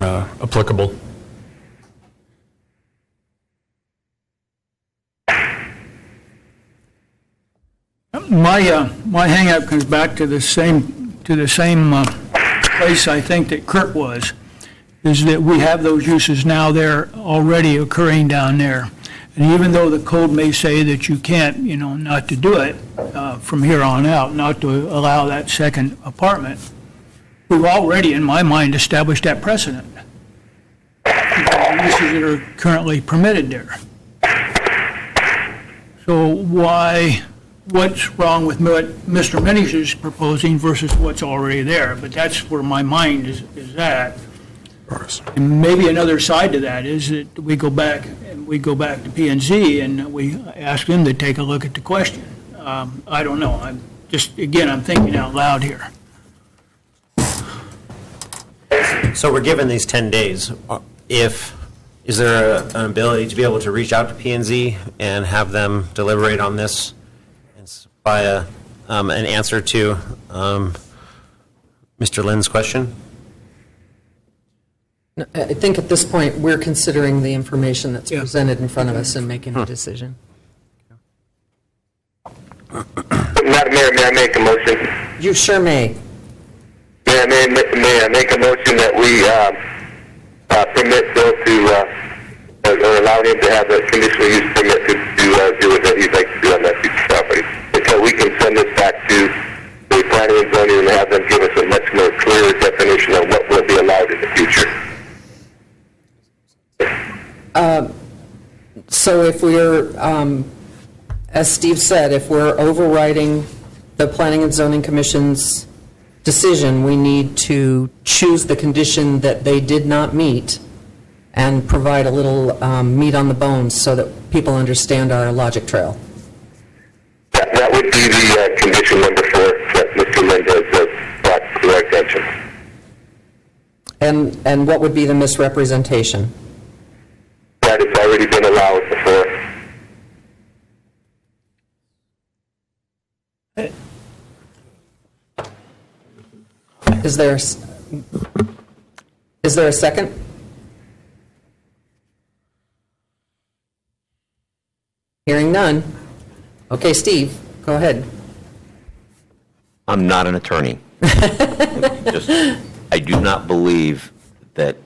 applicable. My hang-up comes back to the same place I think that Kurt was, is that we have those uses now there already occurring down there. And even though the code may say that you can't, not to do it from here on out, not to allow that second apartment, we've already, in my mind, established that precedent. The uses that are currently permitted there. So what's wrong with what Mr. Minish is proposing versus what's already there? But that's where my mind is at. And maybe another side to that is that we go back to P&Z and we ask them to take a look at the question. I don't know. I'm thinking out loud here. So we're given these 10 days. Is there an ability to be able to reach out to P&Z and have them deliberate on this by an answer to Mr. Lynn's question? I think at this point, we're considering the information that's presented in front of us and making a decision. Madam Mayor, may I make a motion? You sure may. May I make a motion that we permit Bill to, or allow him to have a conditional use permit to do what he'd like to do on that piece of property, until we can send this back to the planning and zoning and have them give us a much more clearer definition of what will be allowed in the future. So if we're, as Steve said, if we're overriding the Planning and Zoning Commission's decision, we need to choose the condition that they did not meet and provide a little meat on the bones so that people understand our logic trail. That would be the condition number 4 that Mr. Lynn has brought to our attention. And what would be the misrepresentation? That it's already been allowed before. Is there a second? Hearing none. Okay, Steve, go ahead. I'm not an attorney. I do not believe that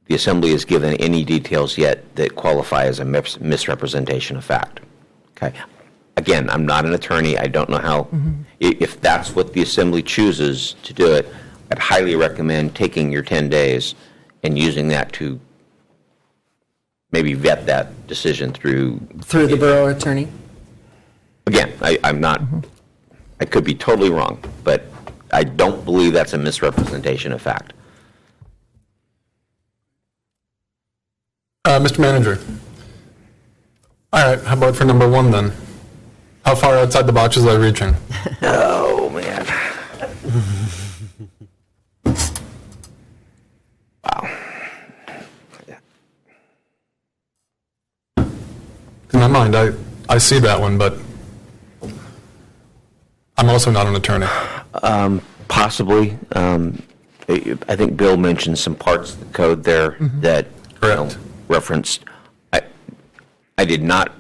the Assembly has given any details yet that qualify as a misrepresentation of fact. Okay. Again, I'm not an attorney. I don't know how. If that's what the Assembly chooses to do it, I'd highly recommend taking your 10 days and using that to maybe vet that decision through the borough attorney? Again, I'm not, I could be totally wrong, but I don't believe that's a misrepresentation of fact. Mr. Manager. All right, how about for number 1 then? How far outside the box is I reaching? Oh, man. Wow. In my mind, I see that one, but I'm also not an attorney. Possibly. I think Bill mentioned some parts of the code there that referenced. I did not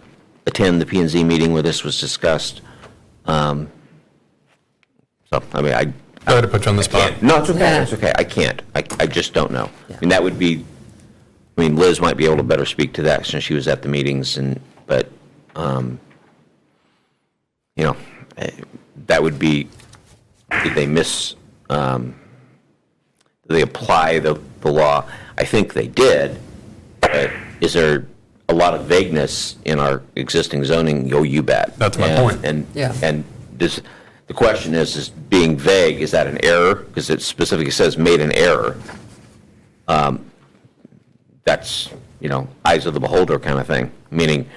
attend the P&Z meeting where this was discussed. So, I mean, Sorry to put you on the spot. no, it's okay, Yeah. it's okay. I can't. I just don't know. I mean, that would be, I mean, Liz might be able to better speak to that since she was at the meetings, but, you know, that would be, did they they apply the law? I think they did, but is there a lot of vagueness in our existing zoning? Oh, you bet. That's my point. Yeah. And the question is being vague, is that an error? Because it specifically says made an error. That's, you know, eyes of the beholder kind of thing, meaning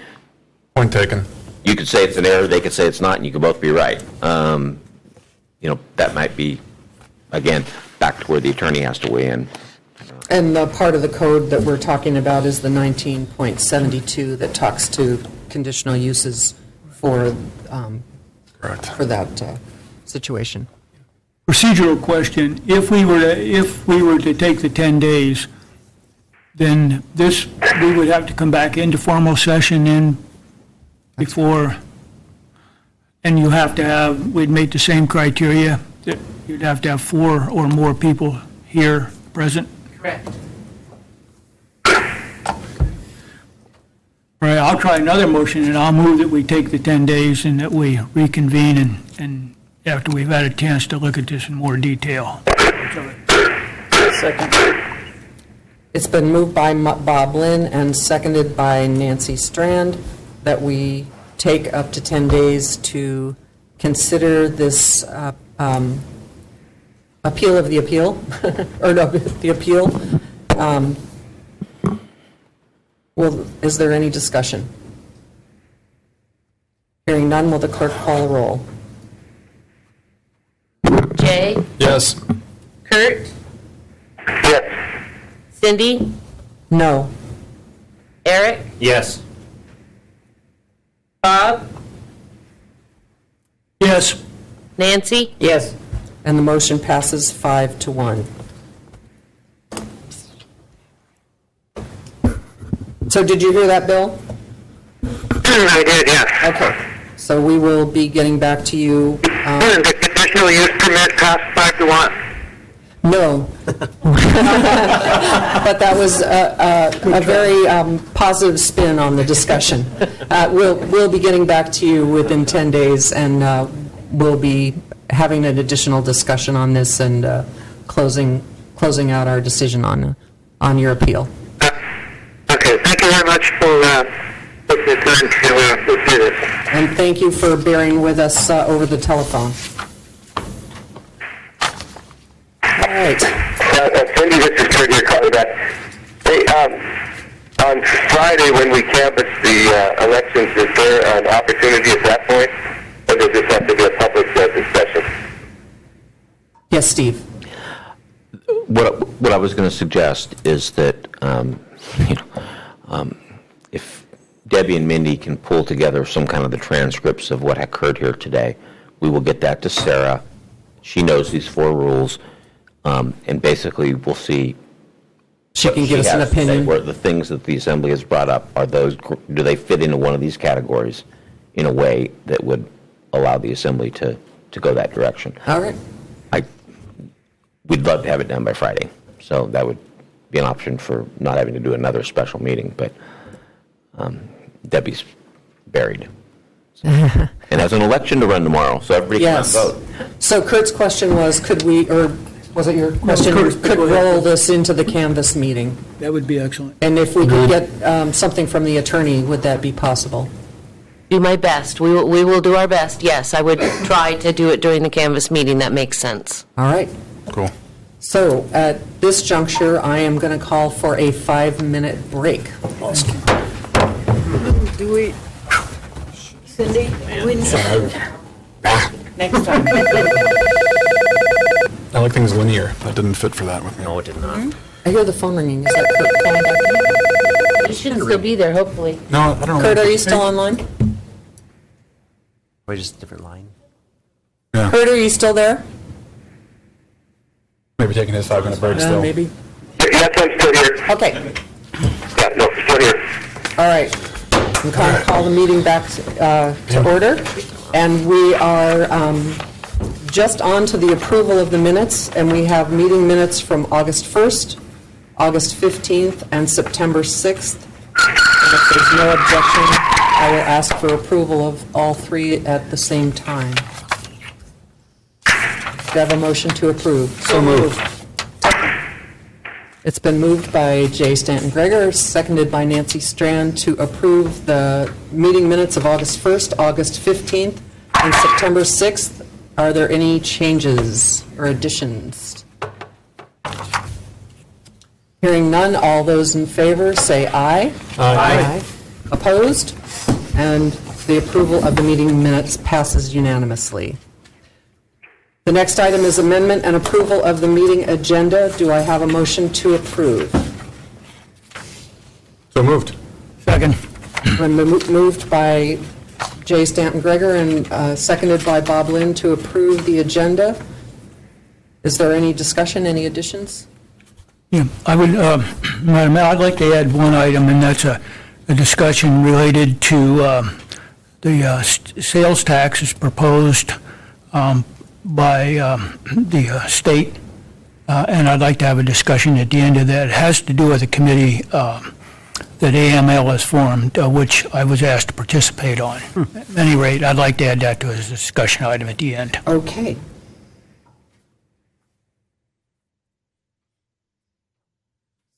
Point taken. you could say it's an error, they could say it's not, and you could both be right. You know, that might be, again, back to where the attorney has to weigh in. And the part of the code that we're talking about is the 19.72 that talks to conditional uses for Correct. for that situation. Procedural question, if we were to take the 10 days, then we would have to come back into formal session in before, and we'd meet the same criteria, that you'd have to have 4 or more people here present? Correct. All right, I'll try another motion, and I'll move that we take the 10 days and that we reconvene and after we've had a chance to look at this in more detail. Second. It's been moved by Bob Lynn and seconded by Nancy Strand that we take up to 10 days to consider this appeal of the appeal, or no, the appeal. Well, is there any discussion? Hearing none, will the clerk call a roll? Jay? Yes. Kurt? Yes. Cindy? No. Eric? Yes. Bob? Yes. Nancy? Yes. And the motion passes 5-1. So did you hear that, Bill? I did, yes. Okay. So we will be getting back to you. The conditional use permit passed 5-1. No. But that was a very positive spin on the discussion. We'll be getting back to you within 10 days, and we'll be having an additional discussion on this and closing out our decision on your appeal. Okay, thank you very much for taking the time to go through this. And thank you for bearing with us over the telephone. All right. Cindy, this is Kurt here calling back. Hey, on Friday when we canvass the elections, is there an opportunity at that point, or does this have to be a public discussion? Yes, Steve. What I was going to suggest is that, if Debbie and Mindy can pull together some kind of the transcripts of what occurred here today, we will get that to Sarah. She knows these 4 rules, and basically we'll see. She can give us an opinion. Where the things that the Assembly has brought up, do they fit into one of these categories in a way that would allow the Assembly to go that direction? All right. We'd love to have it done by Friday, so that would be an option for not having to do another special meeting, but Debbie's buried. And has an election to run tomorrow, so everybody can Yes. vote. So Kurt's question was, could we, or was it your question? Kurt, Could go ahead. roll this into the canvas meeting? That would be excellent. And if we could get something from the attorney, would that be possible? Do my best. We will do our best. Yes, I would try to do it during the canvas meeting. That makes sense. All right. Cool. So at this juncture, I am going to call for a 5-minute break. Do we, Cindy, we need next time. I like things linear. That didn't fit for that with me. No, it did not. I hear the phone ringing. Is that Kurt calling back? You should still be there, hopefully. No, I don't know. Kurt, are you still online? Or just a different line? Yeah. Kurt, are you still there? Maybe taking his 5-minute break still. Maybe. Yes, I'm still here. Okay. Yeah, no, still here. All right. I'm going to call the meeting back to order. And we are just on to the approval of the minutes, and we have meeting minutes from August 1st, August 15th, and September 6th. And if there's no objection, I will ask for approval of all three at the same time. Do you have a motion to approve? So moved. It's been moved by Jay Stanton Greger, seconded by Nancy Strand, to approve the meeting minutes of August 1st, August 15th, and September 6th. Are there any changes or additions? Hearing none, all those in favor say aye. Aye. Opposed? And the approval of the meeting minutes passes unanimously. The next item is amendment and approval of the meeting agenda. Do I have a motion to approve? So moved. Second. Been moved by Jay Stanton Greger and seconded by Bob Lynn to approve the agenda. Is there any discussion, any additions? Yeah, I would, Madam Mayor, I'd like to add one item, and that's a discussion related to the sales taxes proposed by the state, and I'd like to have a discussion at the end of that. It has to do with a committee that AML has formed, which I was asked to participate on. At any rate, I'd like to add that to as a discussion item at the end. Okay.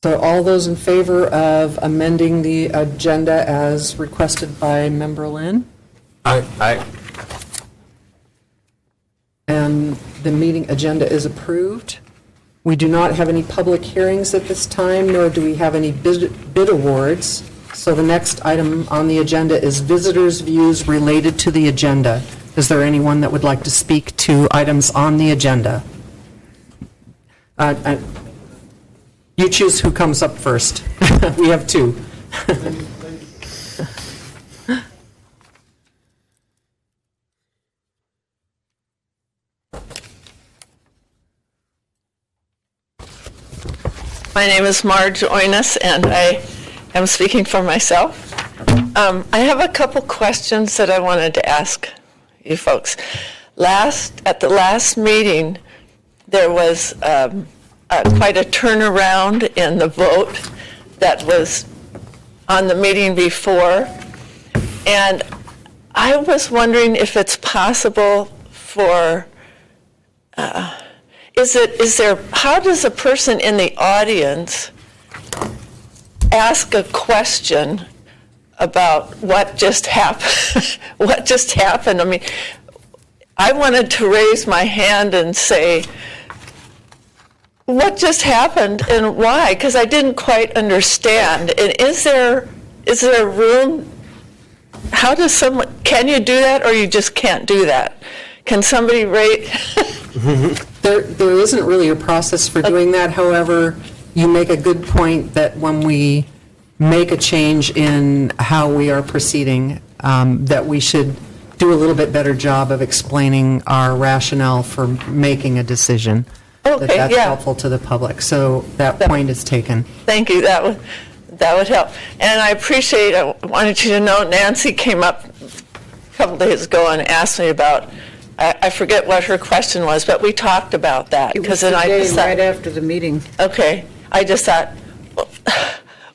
So all those in favor of amending the agenda as requested by Member Lynn? Aye. Aye. And the meeting agenda is approved. We do not have any public hearings at this time, nor do we have any bid awards. So the next item on the agenda is visitors' views related to the agenda. Is there anyone that would like to speak to items on the agenda? You choose who comes up first. We have two. My name is Marge Oinas, and I am speaking for myself. I have a couple questions that I wanted to ask you folks. At the last meeting, there was quite a turnaround in the vote that was on the meeting before, and I was wondering if it's possible for how does a person in the audience ask a question about what just happened? What just happened? I mean, I wanted to raise my hand and say, what just happened and why? Because I didn't quite understand. And is there room? How does someone, can you do that or you just can't do that? Can somebody rate? There isn't really a process for doing that. However, you make a good point that when we make a change in how we are proceeding, that we should do a little bit better job of explaining our rationale for making a decision. Okay, that's yeah. helpful to the public. So that point is taken. Thank you. That would help. And I wanted you to know Nancy came up a couple days ago and asked me about, I forget what her question was, but we talked about that. It was today, right after the meeting. Okay. I just thought,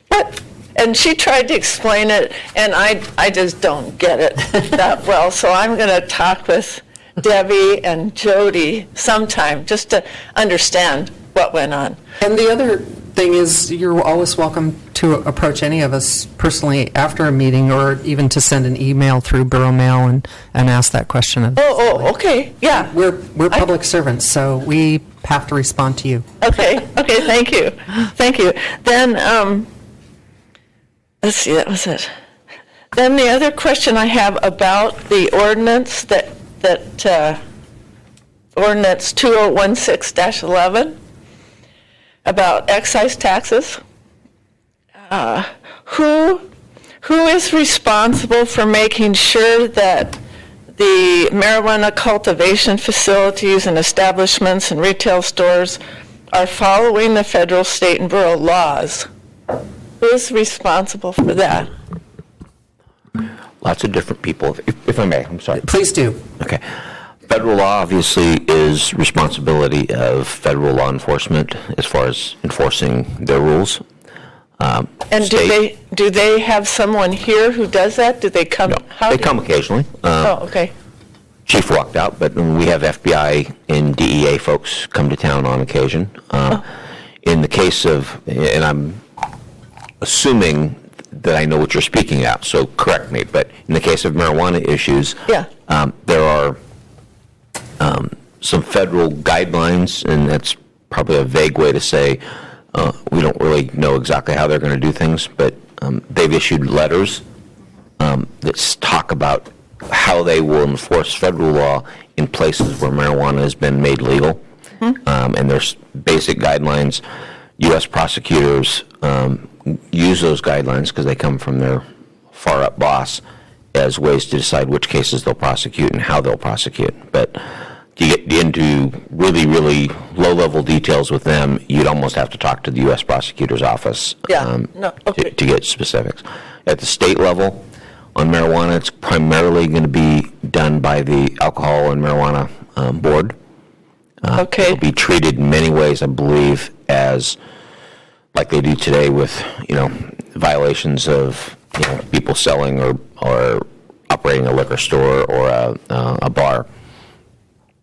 what? And she tried to explain it, and I just don't get it that well. So I'm going to talk with Debbie and Jody sometime just to understand what went on. And the other thing is, you're always welcome to approach any of us personally after a meeting, or even to send an email through Borough Mail and ask that question. Oh, okay, yeah. We're public servants, so we have to respond to you. Okay, thank you. Then, let's see, that was it. Then the other question I have about the ordinance that ordinance 2016-11 about excise taxes. Who is responsible for making sure that the marijuana cultivation facilities and establishments and retail stores are following the federal, state, and borough laws? Who is responsible for that? Lots of different people, if I may, I'm sorry. Please do. Okay. Federal law obviously is responsibility of federal law enforcement as far as enforcing their rules. And do they have someone here who does that? Do they come? No, they come occasionally. Oh, okay. Chief walked out, but we have FBI and DEA folks come to town on occasion. In the case of, and I'm assuming that I know what you're speaking at, so correct me, but in the case of marijuana issues, Yeah. There are some federal guidelines, and that's probably a vague way to say we don't really know exactly how they're going to do things, but they've issued letters that talk about how they will enforce federal law in places where marijuana has been made legal. And there's basic guidelines. U.S. prosecutors use those guidelines because they come from their far-up boss as ways to decide which cases they'll prosecute and how they'll prosecute. But to get into really, really low-level details with them, you'd almost have to talk to the U.S. prosecutor's office to get specifics. At the state level, on marijuana, it's primarily going to be done by the Alcohol and Marijuana Board. It'll be treated in many ways, I believe, as like they do today with, violations of, people selling or operating a liquor store or a bar.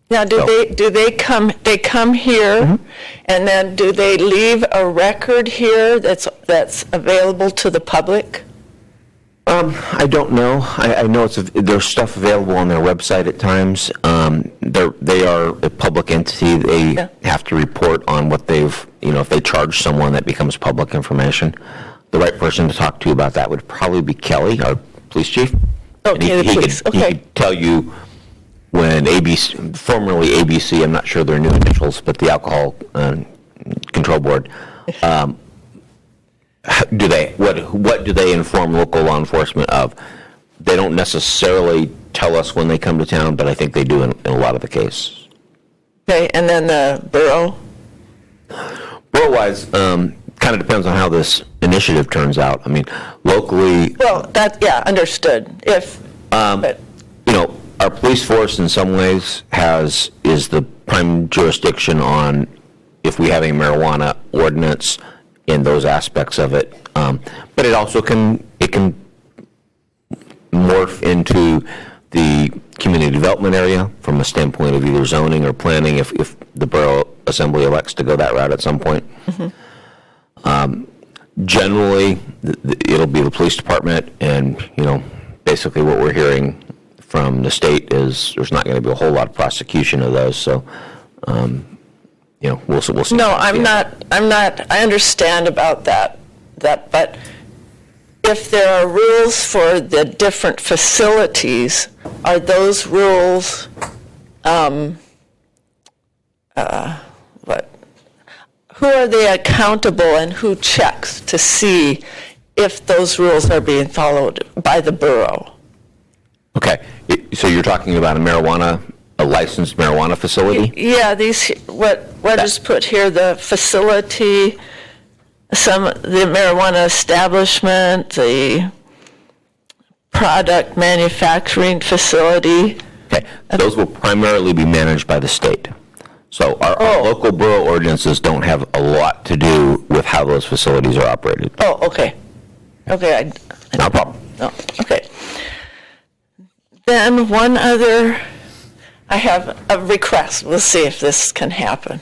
Now, do they come here, and then do they leave a record here that's available to the public? I don't know. I know there's stuff available on their website at times. They are a public entity. They have to report on what they've, if they charge someone, that becomes public information. The right person to talk to about that would probably be Kelly, our police chief. Okay, the police. He could tell you when ABC, formerly ABC, I'm not sure their new initials, but the Alcohol Control Board, what do they inform local law enforcement of? They don't necessarily tell us when they come to town, but I think they do in a lot of the cases. Okay, and then the borough? Borough-wise, kind of depends on how this initiative turns out. I mean, locally... Well, understood. But our police force in some ways is the prime jurisdiction on if we have a marijuana ordinance in those aspects of it. But it also can morph into the community development area from a standpoint of either zoning or planning if the Borough Assembly elects to go that route at some point. Generally, it'll be the police department, and basically what we're hearing from the state is there's not going to be a whole lot of prosecution of those. So, we'll see. No, I'm not. I understand about that. But if there are rules for the different facilities, are those rules? Who are they accountable, and who checks to see if those rules are being followed by the borough? Okay, so you're talking about a licensed marijuana facility? Yeah, what is put here, the facility, the marijuana establishment, the product manufacturing facility. Okay, those will primarily be managed by the state. So our local borough ordinances don't have a lot to do with how those facilities are operated. Oh, okay. Okay. No problem. No, okay. Then I have a request. We'll see if this can happen.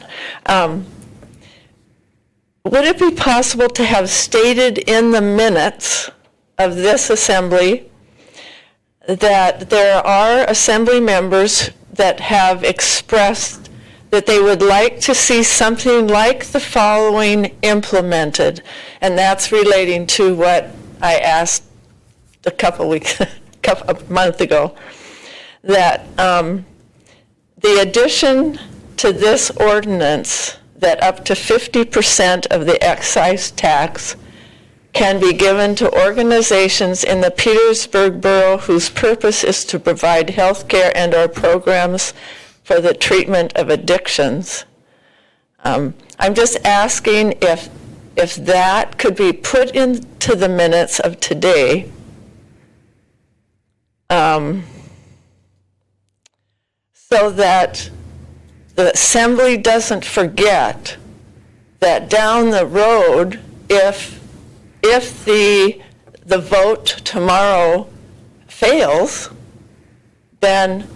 Would it be possible to have stated in the minutes of this assembly that there are assembly members that have expressed that they would like to see something like the following implemented, and that's relating to what I asked a month ago, that the addition to this ordinance that up to 50% of the excise tax can be given to organizations in the Petersburg Borough whose purpose is to provide health care and/or programs for the treatment of addictions. I'm just asking if that could be put into the minutes of today. So so that the assembly doesn't forget that down the road, if the vote tomorrow fails, then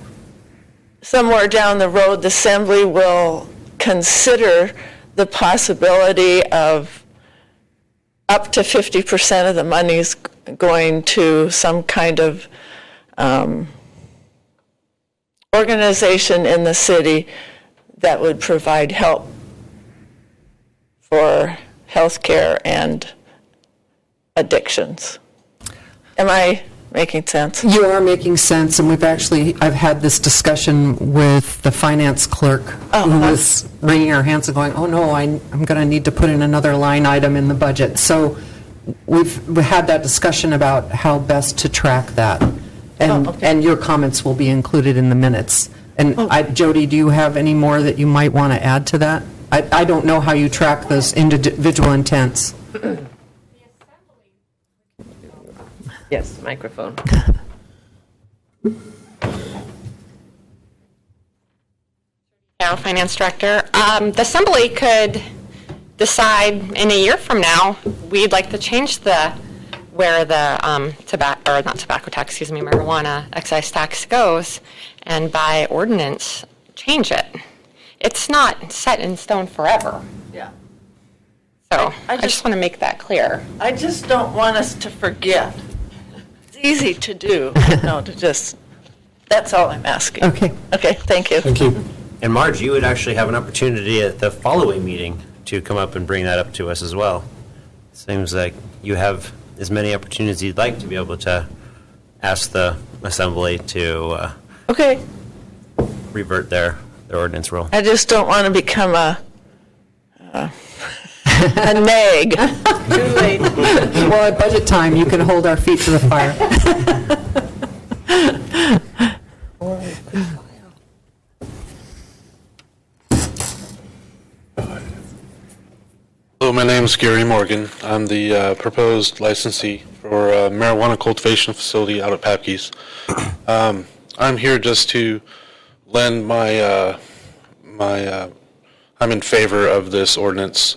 somewhere down the road, the assembly will consider the possibility of up to 50% of the money's going to some kind of organization in the city that would provide help for healthcare and addictions. Am I making sense? You are making sense, and I've had this discussion with the finance clerk who was wringing her hands and going, oh no, I'm going to need to put in another line item in the budget. So we've had that discussion about how best to track that, and your comments will be included in the minutes. And Jody, do you have any more that you might want to add to that? I don't know how you track those individual intents. Yes, microphone. Finance director. The assembly could decide in a year from now we'd like to change where the marijuana excise tax goes, and by ordinance change it. It's not set in stone forever. Yeah. So I just want to make that clear. I just don't want us to forget. It's easy to do, that's all I'm asking. Okay. Okay, thank you. Thank you. And Marge, you would actually have an opportunity at the following meeting to come up and bring that up to us as well. Seems like you have as many opportunities you'd like to be able to ask the assembly to Okay. revert their ordinance rule. I just don't want to become a nag. Too late. Well, at budget time, you can hold our feet to the fire. Hello, my name is Gary Morgan. I'm the proposed licensee for a marijuana cultivation facility out at Papke's. I'm here just to lend my, I'm in favor of this ordinance.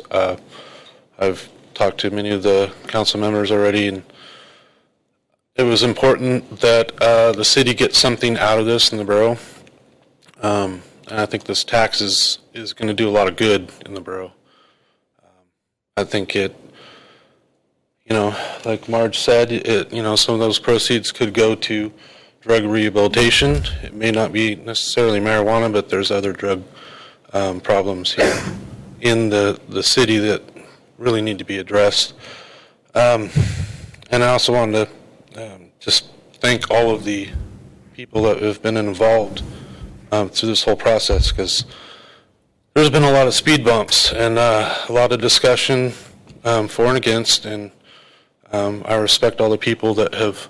I've talked to many of the council members already, and it was important that the city gets something out of this in the borough. And I think this tax is going to do a lot of good in the borough. I think it, like Marge said, some of those proceeds could go to drug rehabilitation. It may not be necessarily marijuana, but there's other drug problems here in the city that really need to be addressed. And I also wanted to just thank all of the people that have been involved through this whole process, because there's been a lot of speed bumps and a lot of discussion for and against, and I respect all the people that have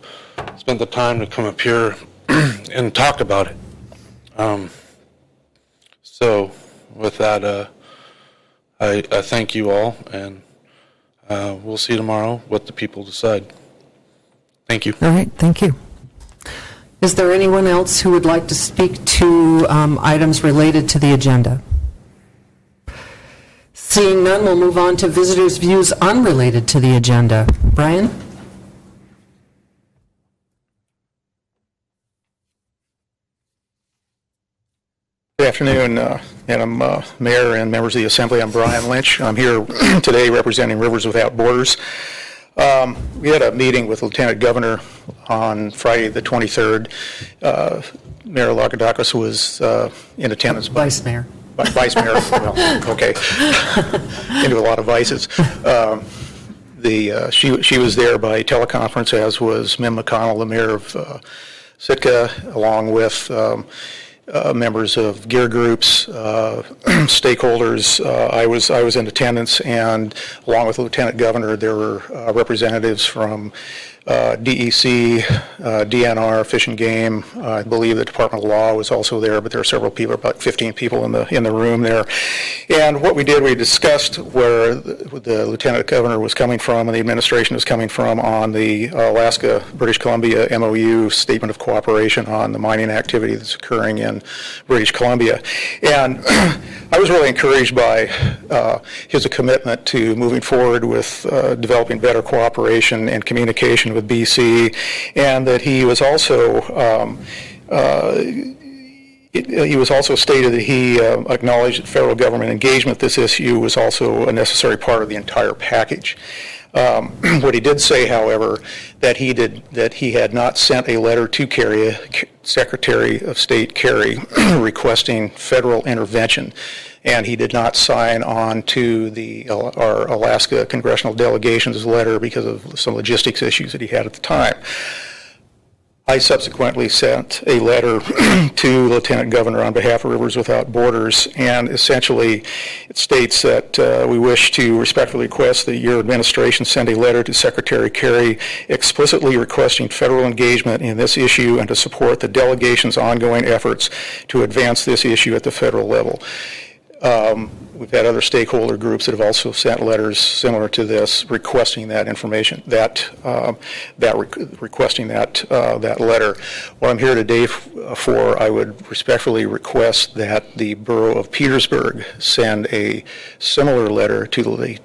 spent the time to come up here and talk about it. So with that, I thank you all, and we'll see tomorrow what the people decide. Thank you. All right, thank you. Is there anyone else who would like to speak to items related to the agenda? Seeing none, we'll move on to visitors' views unrelated to the agenda. Brian? Good afternoon, Madam Mayor and members of the Assembly. I'm Brian Lynch. I'm here today representing Rivers Without Borders. We had a meeting with Lieutenant Governor on Friday the 23rd. Mayor Lakadakis was in attendance. Vice Mayor. Vice Mayor, well, okay, into a lot of vices. She was there by teleconference, as was Mim McConnell, the mayor of Sitka, along with members of gear groups, stakeholders. I was in attendance, and along with the Lieutenant Governor, there were representatives from DEC, DNR, Fish and Game. I believe the Department of Law was also there, but there are several people, about 15 people in the room there. And what we did, we discussed where the Lieutenant Governor was coming from and the administration was coming from on the Alaska-British Columbia MOU Statement of Cooperation on the mining activity that's occurring in British Columbia. And I was really encouraged by his commitment to moving forward with developing better cooperation and communication with BC, and that he was also stated that he acknowledged that federal government engagement with this issue was also a necessary part of the entire package. What he did say, however, that he had not sent a letter to Secretary of State Kerry requesting federal intervention, and he did not sign on to our Alaska congressional delegation's letter because of some logistics issues that he had at the time. I subsequently sent a letter to Lieutenant Governor on behalf of Rivers Without Borders, and essentially it states that we wish to respectfully request that your administration send a letter to Secretary Kerry explicitly requesting federal engagement in this issue and to support the delegation's ongoing efforts to advance this issue at the federal level. We've had other stakeholder groups that have also sent letters similar to this requesting that information, requesting that letter. What I'm here today for, I would respectfully request that the Borough of Petersburg send a similar letter to the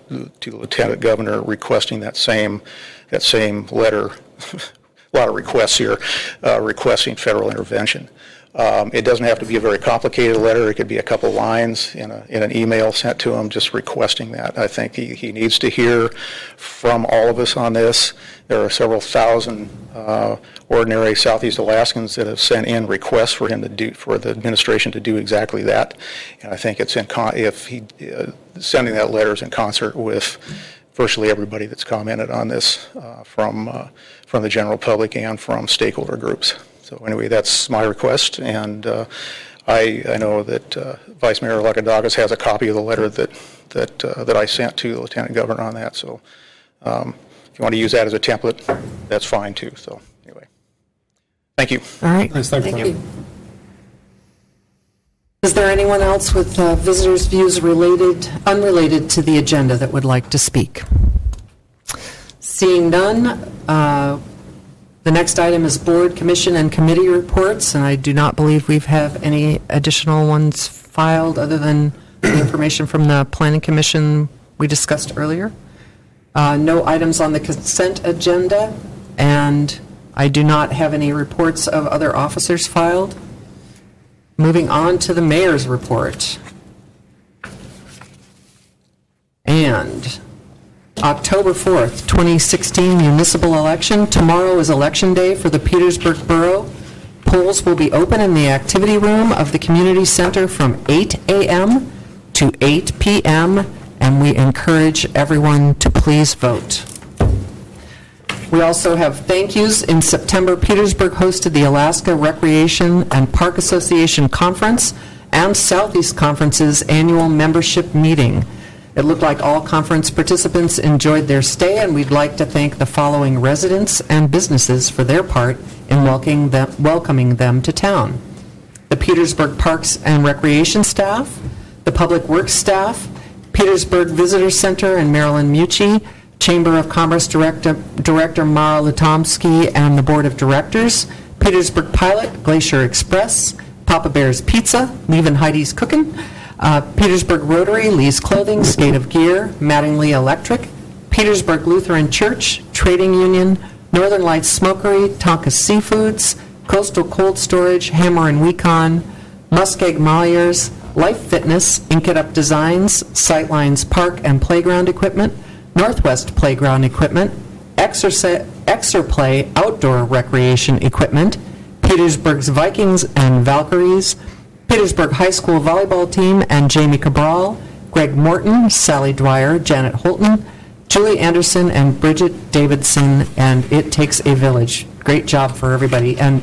Lieutenant Governor requesting that same letter. A lot of requests here, requesting federal intervention. It doesn't have to be a very complicated letter. It could be a couple lines in an email sent to him just requesting that. I think he needs to hear from all of us on this. There are several thousand ordinary Southeast Alaskans that have sent in requests for him to do, for the administration to do exactly that. And I think it's sending that letter is in concert with virtually everybody that's commented on this from the general public and from stakeholder groups. So anyway, that's my request, and I know that Vice Mayor Lakadagas has a copy of the letter that I sent to the Lieutenant Governor on that. So if you want to use that as a template, that's fine too. So anyway, thank you. All right. Nice, thank you. Is there anyone else with visitors' views unrelated to the agenda that would like to speak? Seeing none, the next item is board, commission, and committee reports, and I do not believe we have any additional ones filed other than the information from the Planning Commission we discussed earlier. No items on the consent agenda, and I do not have any reports of other officers filed. Moving on to the mayor's report. And October 4th, 2016 municipal election. Tomorrow is election day for the Petersburg Borough. Polls will be open in the activity room of the community center from 8 a.m. to 8 p.m., and we encourage everyone to please vote. We also have thank yous. In September, Petersburg hosted the Alaska Recreation and Park Association Conference and Southeast Conference's annual membership meeting. It looked like all conference participants enjoyed their stay, and we'd like to thank the following residents and businesses for their part in welcoming them to town: the Petersburg Parks and Recreation staff, the Public Works staff, Petersburg Visitor Center and Marilyn Mucci, Chamber of Commerce Director Mara Lutomsky and the Board of Directors, Petersburg Pilot, Glacier Express, Papa Bear's Pizza, Leave and Heidi's Cookin', Petersburg Rotary, Lee's Clothing, Skate of Gear, Mattingly Electric, Petersburg Lutheran Church, Trading Union, Northern Lights Smokery, Tonka's Seafoods, Coastal Cold Storage, Hammer and Wecon, Muskeg Malliers, Life Fitness, Ink It Up Designs, Sightlines Park and Playground Equipment, Northwest Playground Equipment, Exerplay Outdoor Recreation Equipment, Petersburg's Vikings and Valkyries, Petersburg High School Volleyball Team and Jamie Cabral, Greg Morton, Sally Dwyer, Janet Holton, Julie Anderson, and Bridget Davidson, and It Takes a Village. Great job for everybody. And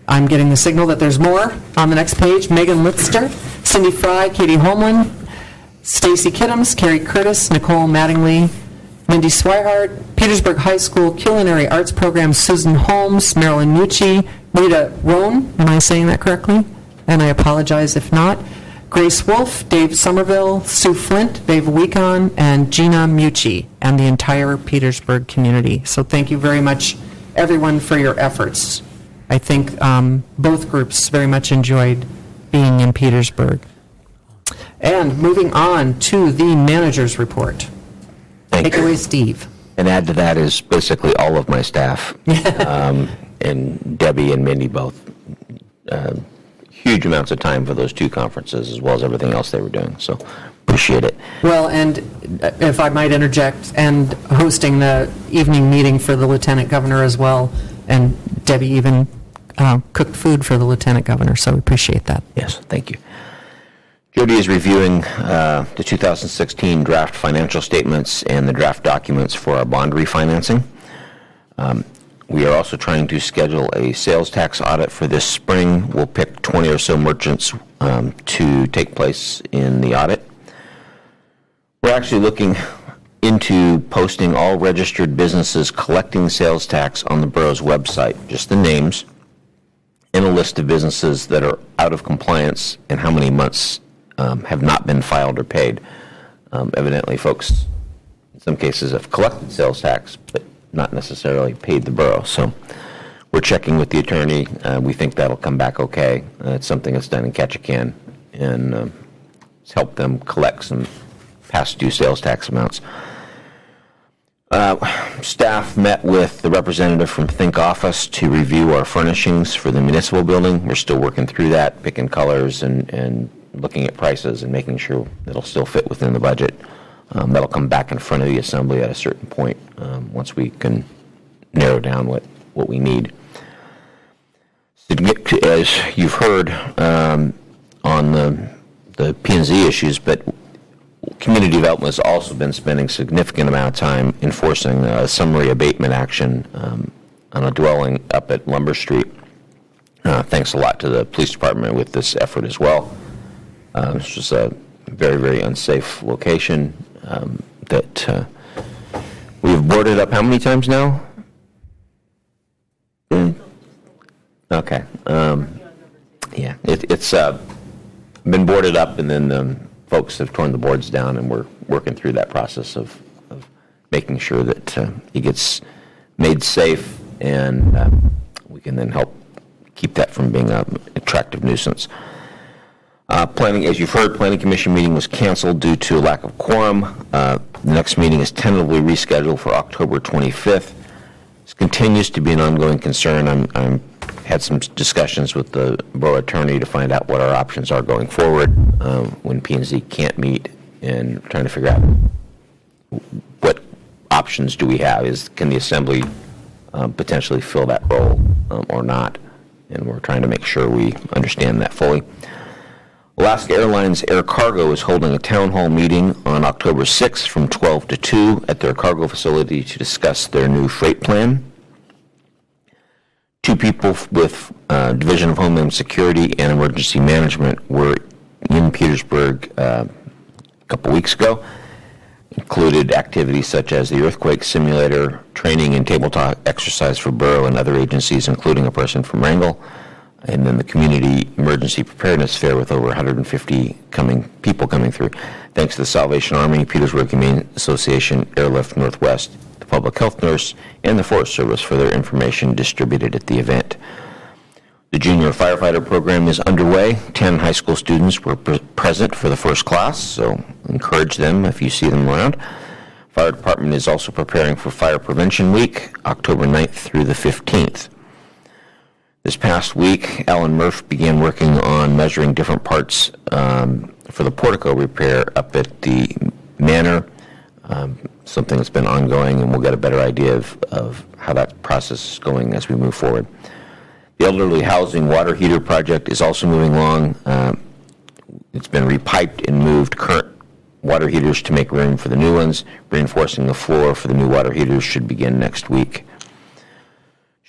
I'm getting the signal that there's more on the next page. Megan Litster, Cindy Fry, Katie Holmland, Stacy Kittams, Carrie Curtis, Nicole Mattingly, Mindy Swihart, Petersburg High School Culinary Arts Program, Susan Holmes, Marilyn Mucci, Rita Roan, am I saying that correctly? And I apologize if not. Grace Wolf, Dave Somerville, Sue Flint, Dave Weekon, and Gina Mucci, and the entire Petersburg community. So thank you very much, everyone, for your efforts. I think both groups very much enjoyed being in Petersburg. And moving on to the manager's report. Take it away, Steve. And add to that is basically all of my staff, and Debbie and Mindy both. Huge amounts of time for those two conferences, as well as everything else they were doing. So appreciate it. Well, and if I might interject, and hosting the evening meeting for the Lieutenant Governor as well, and Debbie even cooked food for the Lieutenant Governor, so we appreciate that. Yes, thank you. Jody is reviewing the 2016 draft financial statements and the draft documents for our bond refinancing. We are also trying to schedule a sales tax audit for this spring. We'll pick 20 or so merchants to take place in the audit. We're actually looking into posting all registered businesses collecting sales tax on the borough's website, just the names, and a list of businesses that are out of compliance and how many months have not been filed or paid. Evidently, folks, in some cases, have collected sales tax, but not necessarily paid the borough. So we're checking with the attorney. We think that'll come back okay. It's something that's done in Ketchikan, and it's helped them collect some past due sales tax amounts. Staff met with the representative from Think Office to review our furnishings for the municipal building. We're still working through that, picking colors and looking at prices and making sure it'll still fit within the budget. That'll come back in front of the assembly at a certain point once we can narrow down what we need. As you've heard on the P&Z issues, but community development has also been spending a significant amount of time enforcing a summary abatement action on a dwelling up at Lumber Street. Thanks a lot to the police department with this effort as well. It's just a very, very unsafe location that we've boarded up how many times now? Okay. Yeah, it's been boarded up, and then folks have torn the boards down, and we're working through that process of making sure that it gets made safe, and we can then help keep that from being an attractive nuisance. Planning, as you've heard, Planning Commission meeting was canceled due to a lack of quorum. The next meeting is tentatively rescheduled for October 25th. This continues to be an ongoing concern. I'm had some discussions with the borough attorney to find out what our options are going forward when P&Z can't meet, and trying to figure out what options do we have. Can the assembly potentially fill that role or not? And we're trying to make sure we understand that fully. Alaska Airlines Air Cargo is holding a town hall meeting on October 6th from 12 to 2 at their cargo facility to discuss their new freight plan. Two people with Division of Homeland Security and Emergency Management were in Petersburg a couple weeks ago. Included activities such as the earthquake simulator, training and tabletop exercise for Borough and other agencies, including a person from Wrangell, and then the Community Emergency Preparedness Fair with over 150 people coming through. Thanks to the Salvation Army, Petersburg Humane Association, Airlift Northwest, the Public Health Nurse, and the Forest Service for their information distributed at the event. The Junior Firefighter Program is underway. 10 high school students were present for the first class, so encourage them if you see them around. Fire Department is also preparing for Fire Prevention Week, October 9th through the 15th. This past week, Alan Murph began working on measuring different parts for the portico repair up at the manor, something that's been ongoing, and we'll get a better idea of how that process is going as we move forward. The elderly housing water heater project is also moving along. It's been repiped and moved current water heaters to make room for the new ones. Reinforcing the floor for the new water heaters should begin next week.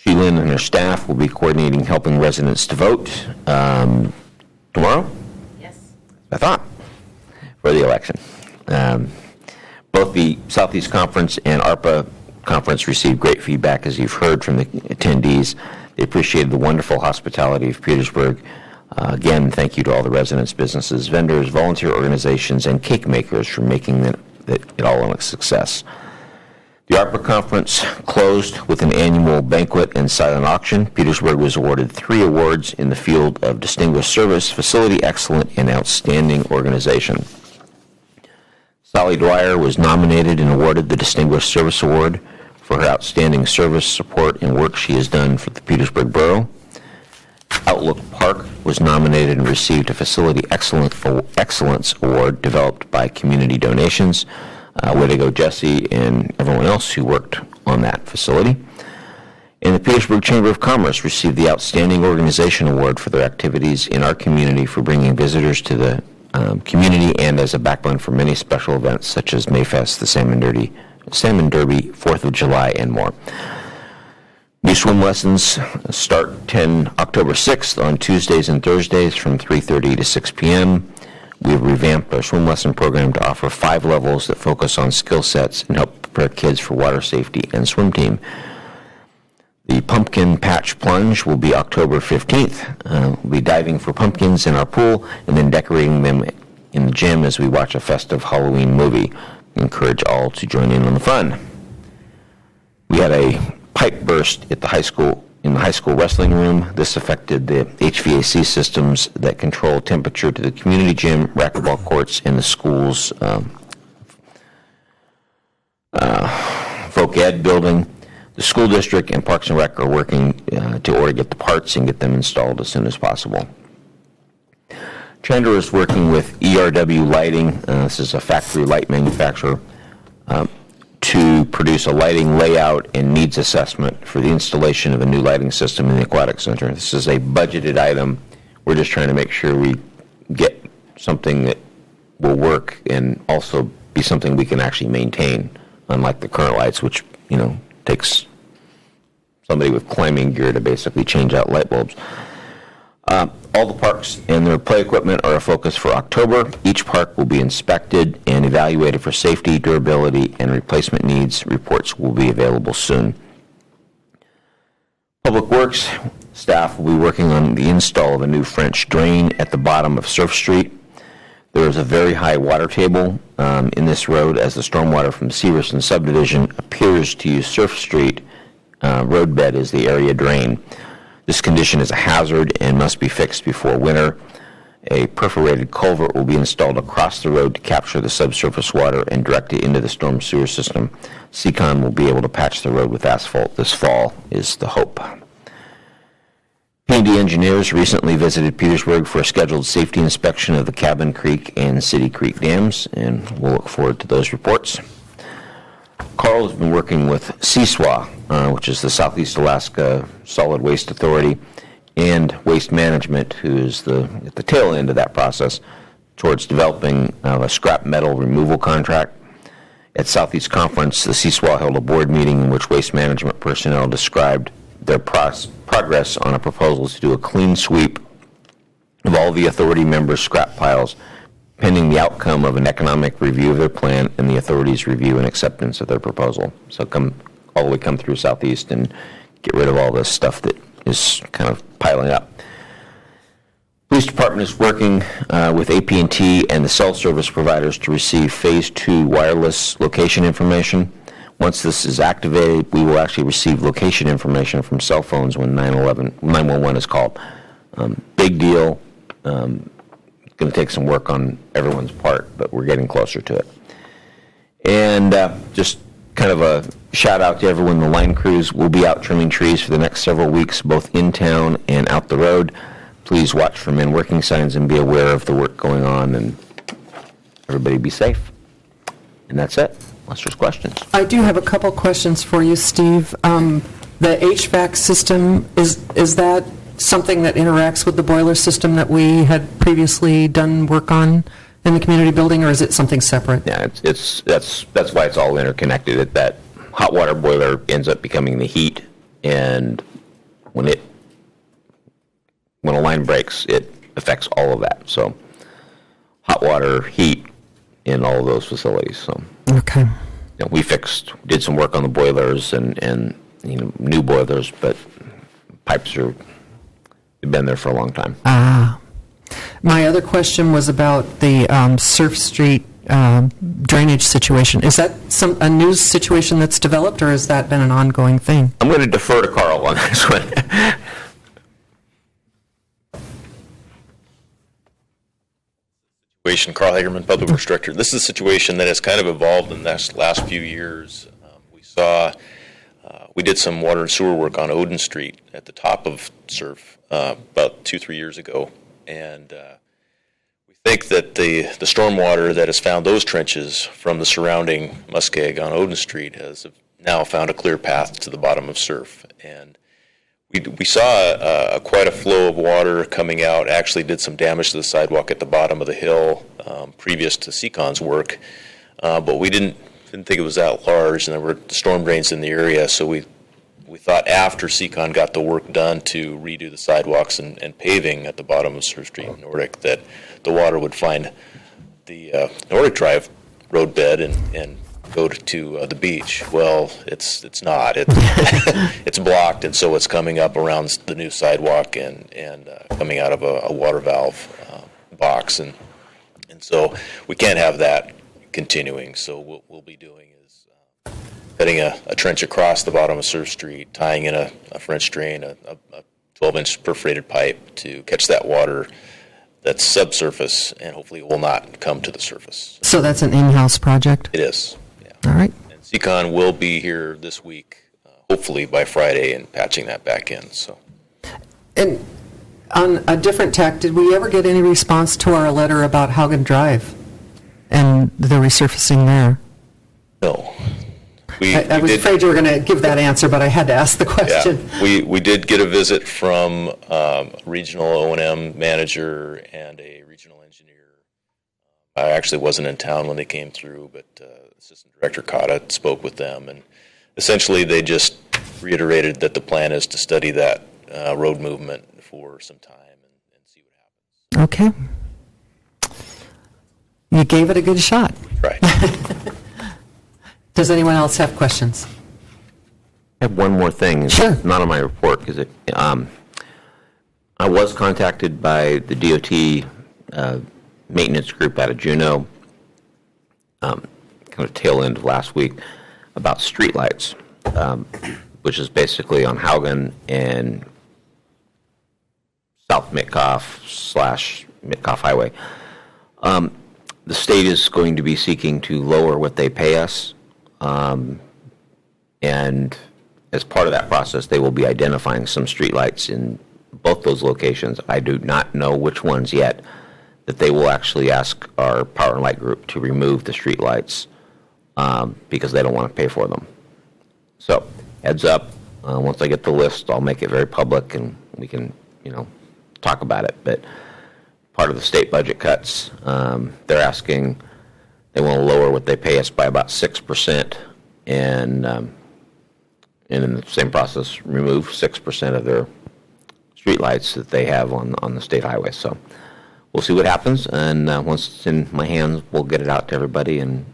Sheilyn and her staff will be coordinating helping residents to vote tomorrow? Yes. I thought, for the election. Both the Southeast Conference and ARPA Conference received great feedback, as you've heard from the attendees. They appreciated the wonderful hospitality of Petersburg. Again, thank you to all the residents, businesses, vendors, volunteer organizations, and cake makers for making it all a success. The ARPA Conference closed with an annual banquet and silent auction. Petersburg was awarded 3 awards in the field of Distinguished Service, Facility Excellent, and Outstanding Organization. Sally Dwyer was nominated and awarded the Distinguished Service Award for her outstanding service, support, and work she has done for the Petersburg Borough. Outlook Park was nominated and received a Facility Excellence Award developed by community donations. Way to go, Jesse, and everyone else who worked on that facility. And the Petersburg Chamber of Commerce received the Outstanding Organization Award for their activities in our community for bringing visitors to the community and as a backbone for many special events such as Mayfest, the Salmon Derby, 4th of July, and more. New swim lessons start October 6th on Tuesdays and Thursdays from 3:30 to 6 p.m. We've revamped our swim lesson program to offer 5 levels that focus on skill sets and help prepare kids for water safety and swim team. The Pumpkin Patch Plunge will be October 15th. We'll be diving for pumpkins in our pool and then decorating them in the gym as we watch a festive Halloween movie. We encourage all to join in on the fun. We had a pipe burst at the high school in the high school wrestling room. This affected the HVAC systems that control temperature to the community gym, racquetball courts, and the school's Folk Ed building. The school district and Parks and Rec are working to get the parts and get them installed as soon as possible. Chandra is working with ERW Lighting. This is a factory light manufacturer. To produce a lighting layout and needs assessment for the installation of a new lighting system in the Aquatic Center. This is a budgeted item. We're just trying to make sure we get something that will work and also be something we can actually maintain, unlike the current lights, which, takes somebody with climbing gear to basically change out light bulbs. All the parks and their play equipment are a focus for October. Each park will be inspected and evaluated for safety, durability, and replacement needs. Reports will be available soon. Public Works staff will be working on the install of a new French drain at the bottom of Surf Street. There is a very high water table in this road as the stormwater from Severson subdivision appears to use Surf Street roadbed as the area drain. This condition is a hazard and must be fixed before winter. A perforated culvert will be installed across the road to capture the subsurface water and direct it into the storm sewer system. Seacon will be able to patch the road with asphalt this fall, is the hope. P&D engineers recently visited Petersburg for a scheduled safety inspection of the Cabin Creek and City Creek dams, and we'll look forward to those reports. Carl has been working with CSWA, which is the Southeast Alaska Solid Waste Authority, and Waste Management, who is at the tail end of that process, towards developing a scrap metal removal contract. At Southeast Conference, the CSWA held a board meeting in which Waste Management personnel described their progress on a proposal to do a clean sweep of all the authority members' scrap piles, pending the outcome of an economic review of their plan and the authority's review and acceptance of their proposal. So come through Southeast and get rid of all this stuff that is kind of piling up. Police Department is working with AT&T and the cell service providers to receive Phase 2 wireless location information. Once this is activated, we will actually receive location information from cell phones when 911 is called. Big deal. Going to take some work on everyone's part, but we're getting closer to it. And just kind of a shout out to everyone. The line crews will be out trimming trees for the next several weeks, both in town and out the road. Please watch for men working signs and be aware of the work going on, and everybody be safe. And that's it, unless there's questions. I do have a couple questions for you, Steve. The HVAC system, is that something that interacts with the boiler system that we had previously done work on in the community building, or is it something separate? Yeah, that's why it's all interconnected. That hot water boiler ends up becoming the heat, and when a line breaks, it affects all of that. So hot water, heat, in all of those facilities. So, Okay. we did some work on the boilers and new boilers, but pipes have been there for a long time. My other question was about the Surf Street drainage situation. Is that a new situation that's developed, or has that been an ongoing thing? I'm going to defer to Carl on this one. Carl Hagerman, Public Works Director. This is a situation that has kind of evolved in the last few years. We did some water and sewer work on Odin Street at the top of Surf about 2-3 years ago, and we think that the stormwater that has found those trenches from the surrounding muskeg on Odin Street has now found a clear path to the bottom of Surf. And we saw quite a flow of water coming out, actually did some damage to the sidewalk at the bottom of the hill previous to Seacon's work, but we didn't think it was that large, and there were storm drains in the area, so we thought after Seacon got the work done to redo the sidewalks and paving at the bottom of Surf Street and Nordic, that the water would find the Nordic Drive road bed and go to the beach. Well, it's not. It's blocked, and so it's coming up around the new sidewalk and coming out of a water valve box, and so we can't have that continuing. So what we'll be doing is cutting a trench across the bottom of Surf Street, tying in a French drain, a 12-inch perforated pipe to catch that water that's subsurface, and hopefully it will not come to the surface. So that's an in-house project? It is. All right. And Seacon will be here this week, hopefully by Friday, and patching that back in. So. And on a different tack, did we ever get any response to our letter about Haugen Drive and the resurfacing there? No. I was afraid you were going to give that answer, but I had to ask the question. Yeah, we did get a visit from a regional O&M manager and a regional engineer. I actually wasn't in town when they came through, but Assistant Director Cotta spoke with them, and essentially they just reiterated that the plan is to study that road movement for some time and see what happens. Okay. You gave it a good shot. Right. Does anyone else have questions? I have one more thing. It's Sure. not on my report, because I was contacted by the DOT maintenance group out of Juneau, kind of tail end of last week, about streetlights, which is basically on Haugen and South Mitkoff / Mitkoff Highway. The state is going to be seeking to lower what they pay us, and as part of that process, they will be identifying some streetlights in both those locations. I do not know which ones yet, that they will actually ask our Power and Light group to remove the streetlights because they don't want to pay for them. So, heads up, once I get the list, I'll make it very public and we can, talk about it. But part of the state budget cuts, they're asking, they want to lower what they pay us by about 6%, and in the same process, remove 6% of their streetlights that they have on the state highway. So we'll see what happens, and once it's in my hands, we'll get it out to everybody. And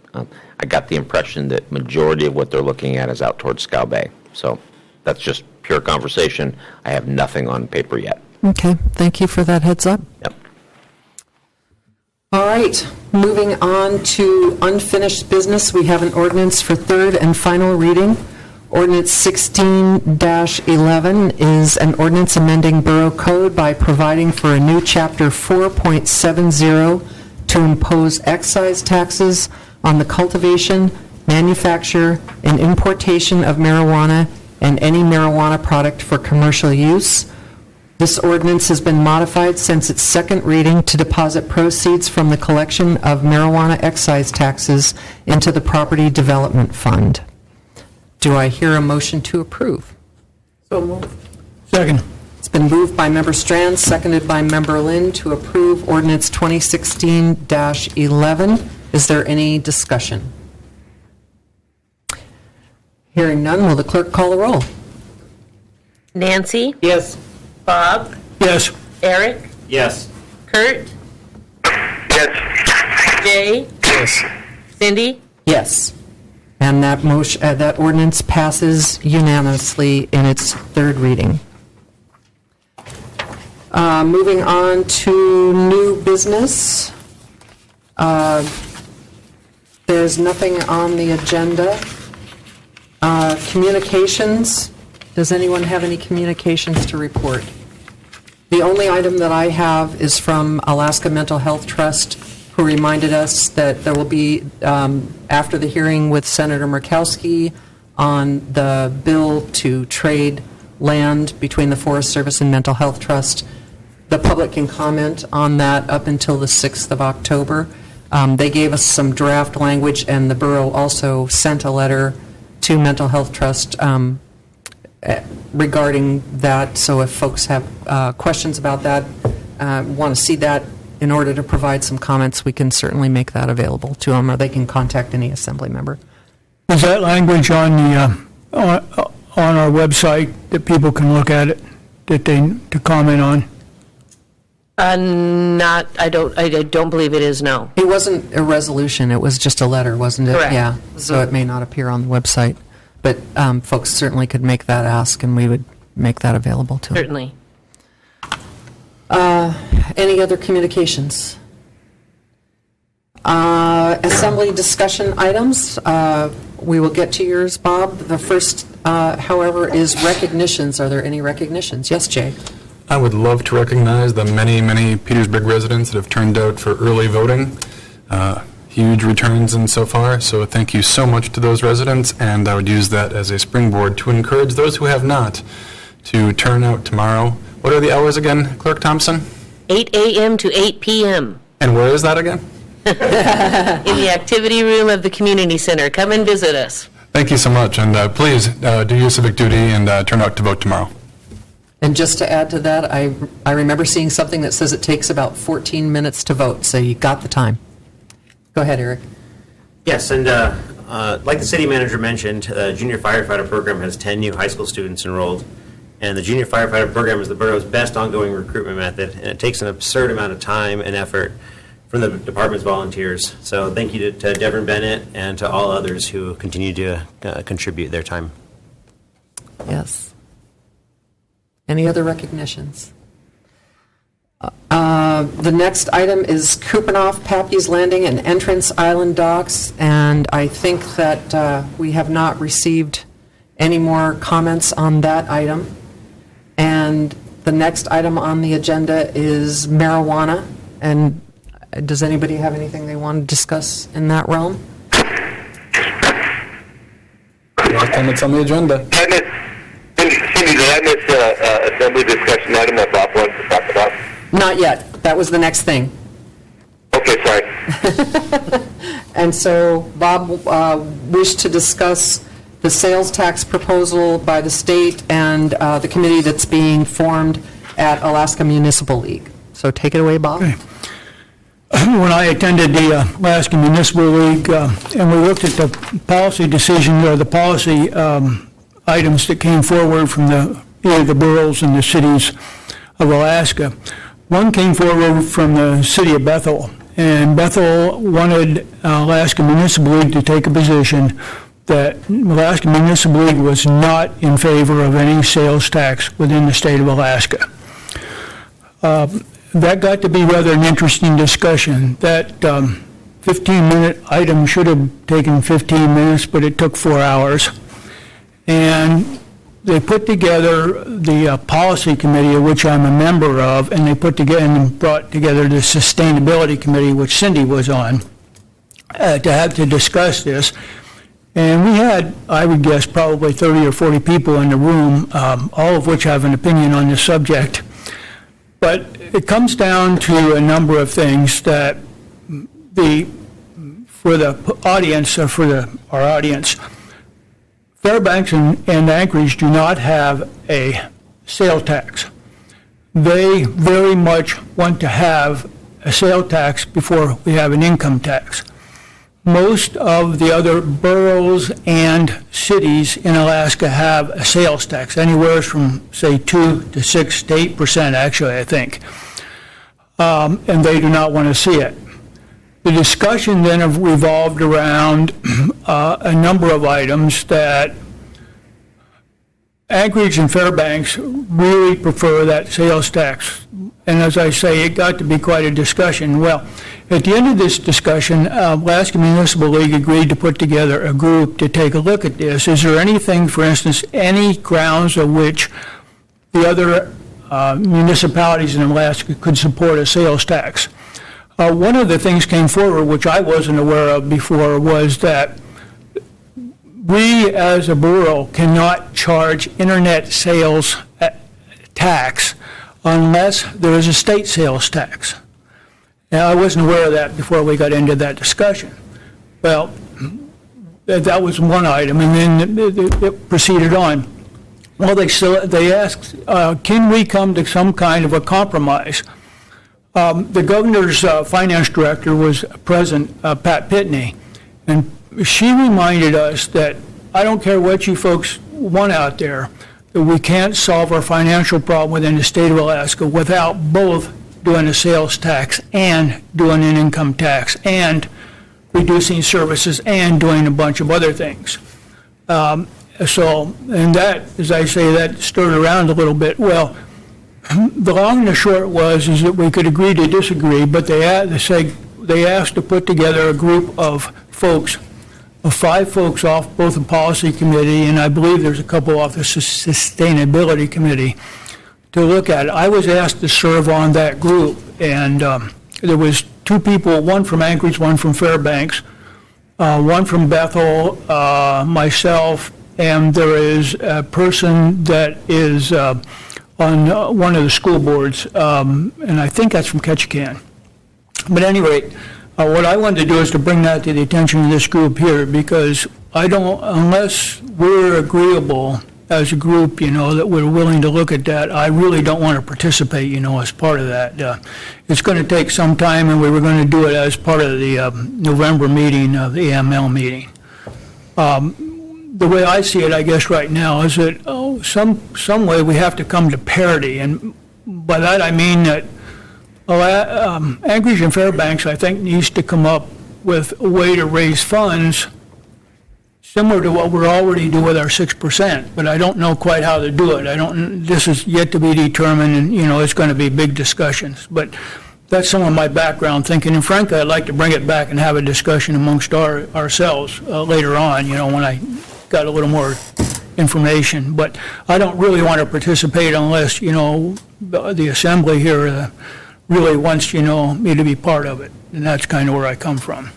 I got the impression that majority of what they're looking at is out towards Scow Bay. So that's just pure conversation. I have nothing on paper yet. Okay, thank you for that heads up. Yep. All right, moving on to unfinished business, we have an ordinance for third and final reading. Ordinance 16-11 is an ordinance amending Borough Code by providing for a new Chapter 4.70 to impose excise taxes on the cultivation, manufacture, and importation of marijuana and any marijuana product for commercial use. This ordinance has been modified since its second reading to deposit proceeds from the collection of marijuana excise taxes into the Property Development Fund. Do I hear a motion to approve? So moved. Second. It's been moved by Member Strand, seconded by Member Lynn to approve Ordinance 2016-11. Is there any discussion? Hearing none, will the clerk call the roll? Nancy? Yes. Bob? Yes. Eric? Yes. Kurt? Yes. Jay? Yes. Cindy? Yes. And that motion, that ordinance passes unanimously in its third reading. Moving on to new business. There's nothing on the agenda. Communications. Does anyone have any communications to report? The only item that I have is from Alaska Mental Health Trust, who reminded us that there will be, after the hearing with Senator Murkowski on the bill to trade land between the Forest Service and Mental Health Trust, the public can comment on that up until the 6th of October. They gave us some draft language, and the borough also sent a letter to Mental Health Trust regarding that. So if folks have questions about that, want to see that in order to provide some comments, we can certainly make that available to them, or they can contact any assembly member. Is that language on the on our website that people can look at it, to comment on? I don't believe it is, no. It wasn't a resolution, it was just a letter, wasn't it? Correct. Yeah, so it may not appear on the website, but folks certainly could make that ask, and we would make that available to them. Certainly. Any other communications? Assembly discussion items. We will get to yours, Bob. The first, however, is recognitions. Are there any recognitions? Yes, Jay. I would love to recognize the many, many Petersburg residents that have turned out for early voting. Huge returns in so far, so thank you so much to those residents, and I would use that as a springboard to encourage those who have not to turn out tomorrow. What are the hours again, Clerk Thompson? 8 a.m. to 8 p.m. And where is that again? in the activity room of the community center. Come and visit us. Thank you so much, and please do your civic duty and turn out to vote tomorrow. And just to add to that, I remember seeing something that says it takes about 14 minutes to vote, so you got the time. Go ahead, Eric. Yes, and like the city manager mentioned, the junior firefighter program has 10 new high school students enrolled. And the junior firefighter program is the borough's best ongoing recruitment method, and it takes an absurd amount of time and effort from the department's volunteers. So thank you to Devin Bennett and to all others who continue to contribute their time. Yes. Any other recognitions? The next item is Kupanoff, Pappy's Landing, and Entrance Island Docks, and I think that we have not received any more comments on that item. And the next item on the agenda is marijuana, and does anybody have anything they want to discuss in that realm? Last time it's on the agenda. Cindy, did I miss assembly discussion item that Bob wanted to talk about? Not yet. That was the next thing. Okay, sorry. And so Bob wished to discuss the sales tax proposal by the state and the committee that's being formed at Alaska Municipal League. So take it away, Bob. Okay. When I attended the Alaska Municipal League, and we looked at the policy decisions or the policy items that came forward from either the boroughs and the cities of Alaska, one came forward from the city of Bethel, and Bethel wanted Alaska Municipal League to take a position that Alaska Municipal League was not in favor of any sales tax within the state of Alaska. That got to be rather an interesting discussion. That 15-minute item should have taken 15 minutes, but it took 4 hours. And they put together the policy committee, of which I'm a member of, and they put together and brought together the sustainability committee, which Cindy was on, to discuss this. And we had, I would guess, probably 30 or 40 people in the room, all of which have an opinion on this subject. But it comes down to a number of things that for the audience, or for our audience, Fairbanks and Anchorage do not have a sales tax. They very much want to have a sales tax before we have an income tax. Most of the other boroughs and cities in Alaska have a sales tax, anywhere from, say, 2 to 6 to 8%, actually, I think. And they do not want to see it. The discussion then have revolved around a number of items that Anchorage and Fairbanks really prefer that sales tax. And as I say, it got to be quite a discussion. Well, at the end of this discussion, Alaska Municipal League agreed to put together a group to take a look at this. Is there anything, for instance, any grounds of which the other municipalities in Alaska could support a sales tax? One of the things came forward, which I wasn't aware of before, was that we as a borough cannot charge internet sales tax unless there is a state sales tax. Now, I wasn't aware of that before we got into that discussion. Well, that was one item, and then it proceeded on. Well, they asked, can we come to some kind of a compromise? The governor's finance director was present, Pat Pitney, and she reminded us that I don't care what you folks want out there, that we can't solve our financial problem within the state of Alaska without both doing a sales tax and doing an income tax and reducing services and doing a bunch of other things. And that, as I say, that stirred around a little bit. Well, the long and the short is that we could agree to disagree, but they asked to put together a group of folks, of 5 folks off both the policy committee, and I believe there's a couple off the sustainability committee, to look at it. I was asked to serve on that group, and there was 2 people, one from Anchorage, one from Fairbanks, one from Bethel, myself, and there is a person that is on one of the school boards, and I think that's from Ketchikan. But at any rate, what I wanted to do is to bring that to the attention of this group here, because I don't, unless we're agreeable as a group, that we're willing to look at that, I really don't want to participate, as part of that. It's going to take some time, and we were going to do it as part of the November meeting of the AML meeting. The way I see it, I guess, right now is that some way we have to come to parity, and by that I mean that Anchorage and Fairbanks, I think, needs to come up with a way to raise funds similar to what we're already doing with our 6%, but I don't know quite how to do it. This is yet to be determined, and, it's going to be big discussions. But that's some of my background thinking, and frankly, I'd like to bring it back and have a discussion amongst ourselves later on, when I got a little more information. But I don't really want to participate unless, the assembly here really wants, me to be part of it, and that's kind of where I come from.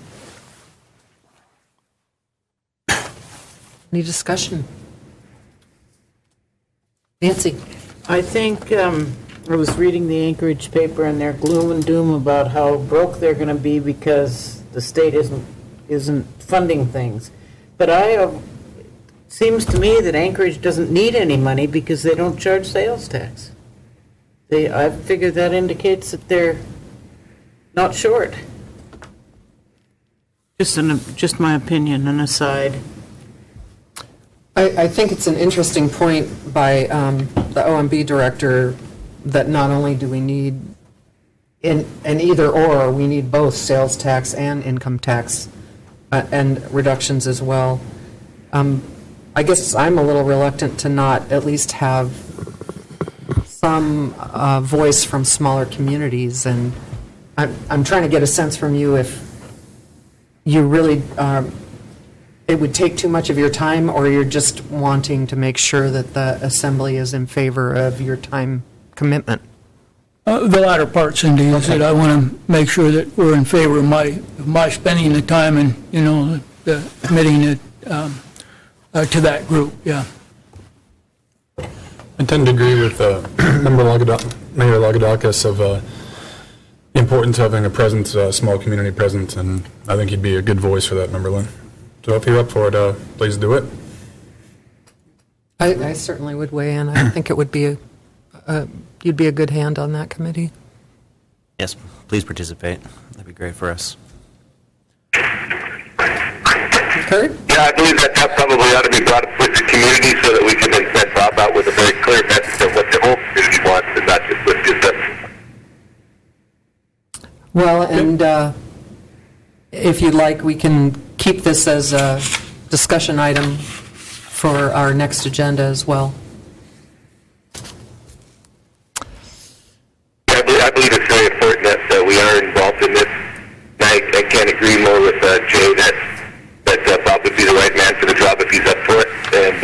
Any discussion? Nancy? I think I was reading the Anchorage paper, and they're gloom and doom about how broke they're going to be because the state isn't funding things. But seems to me that Anchorage doesn't need any money because they don't charge sales tax. I figure that indicates that they're not short. Just my opinion, an aside. I think it's an interesting point by the OMB director that not only do we need an either or, we need both sales tax and income tax and reductions as well. I guess I'm a little reluctant to not at least have some voice from smaller communities, and I'm trying to get a sense from you if you really it would take too much of your time, or you're just wanting to make sure that the assembly is in favor of your time commitment. The latter part, Cindy, is that I want to make sure that we're in favor of my spending the time and, the committing it to that group, yeah. I tend to agree with Mayor Lagodakis of the importance of having a presence, small community presence, and I think he'd be a good voice for that, Member Lynn. So if you're up for it, please do it. I certainly would weigh in. I think it would be you'd be a good hand on that committee. Yes, please participate. That'd be great for us. Kurt? Yeah, I believe that probably ought to be brought up with the community so that we can then send Bob out with a very clear message of what the whole community wants and not just with just us. Well, and if you'd like, we can keep this as a discussion item for our next agenda as well. I believe it's very important that we are involved in this. I can't agree more with Jay that Bob would be the right man for the job if he's up for it. And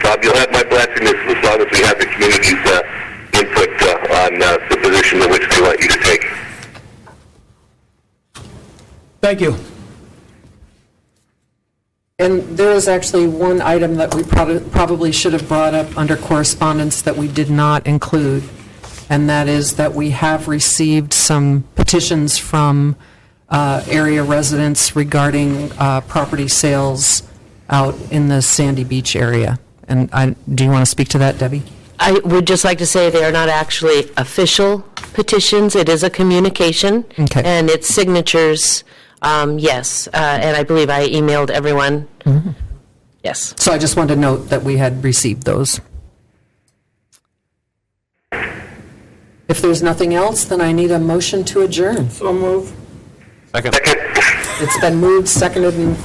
Bob, you'll have my blessing as long as we have the community's input on the position in which they want you to take. Thank you. And there is actually one item that we probably should have brought up under correspondence that we did not include, and that is that we have received some petitions from area residents regarding property sales out in the Sandy Beach area. And do you want to speak to that, Debbie? I would just like to say they are not actually official petitions. It is a communication. Okay. And it's signatures, yes. And I believe I emailed everyone. Mm-hmm. Yes. So I just wanted to note that we had received those. If there's nothing else, then I need a motion to adjourn. So move. Second. It's been moved, seconded, and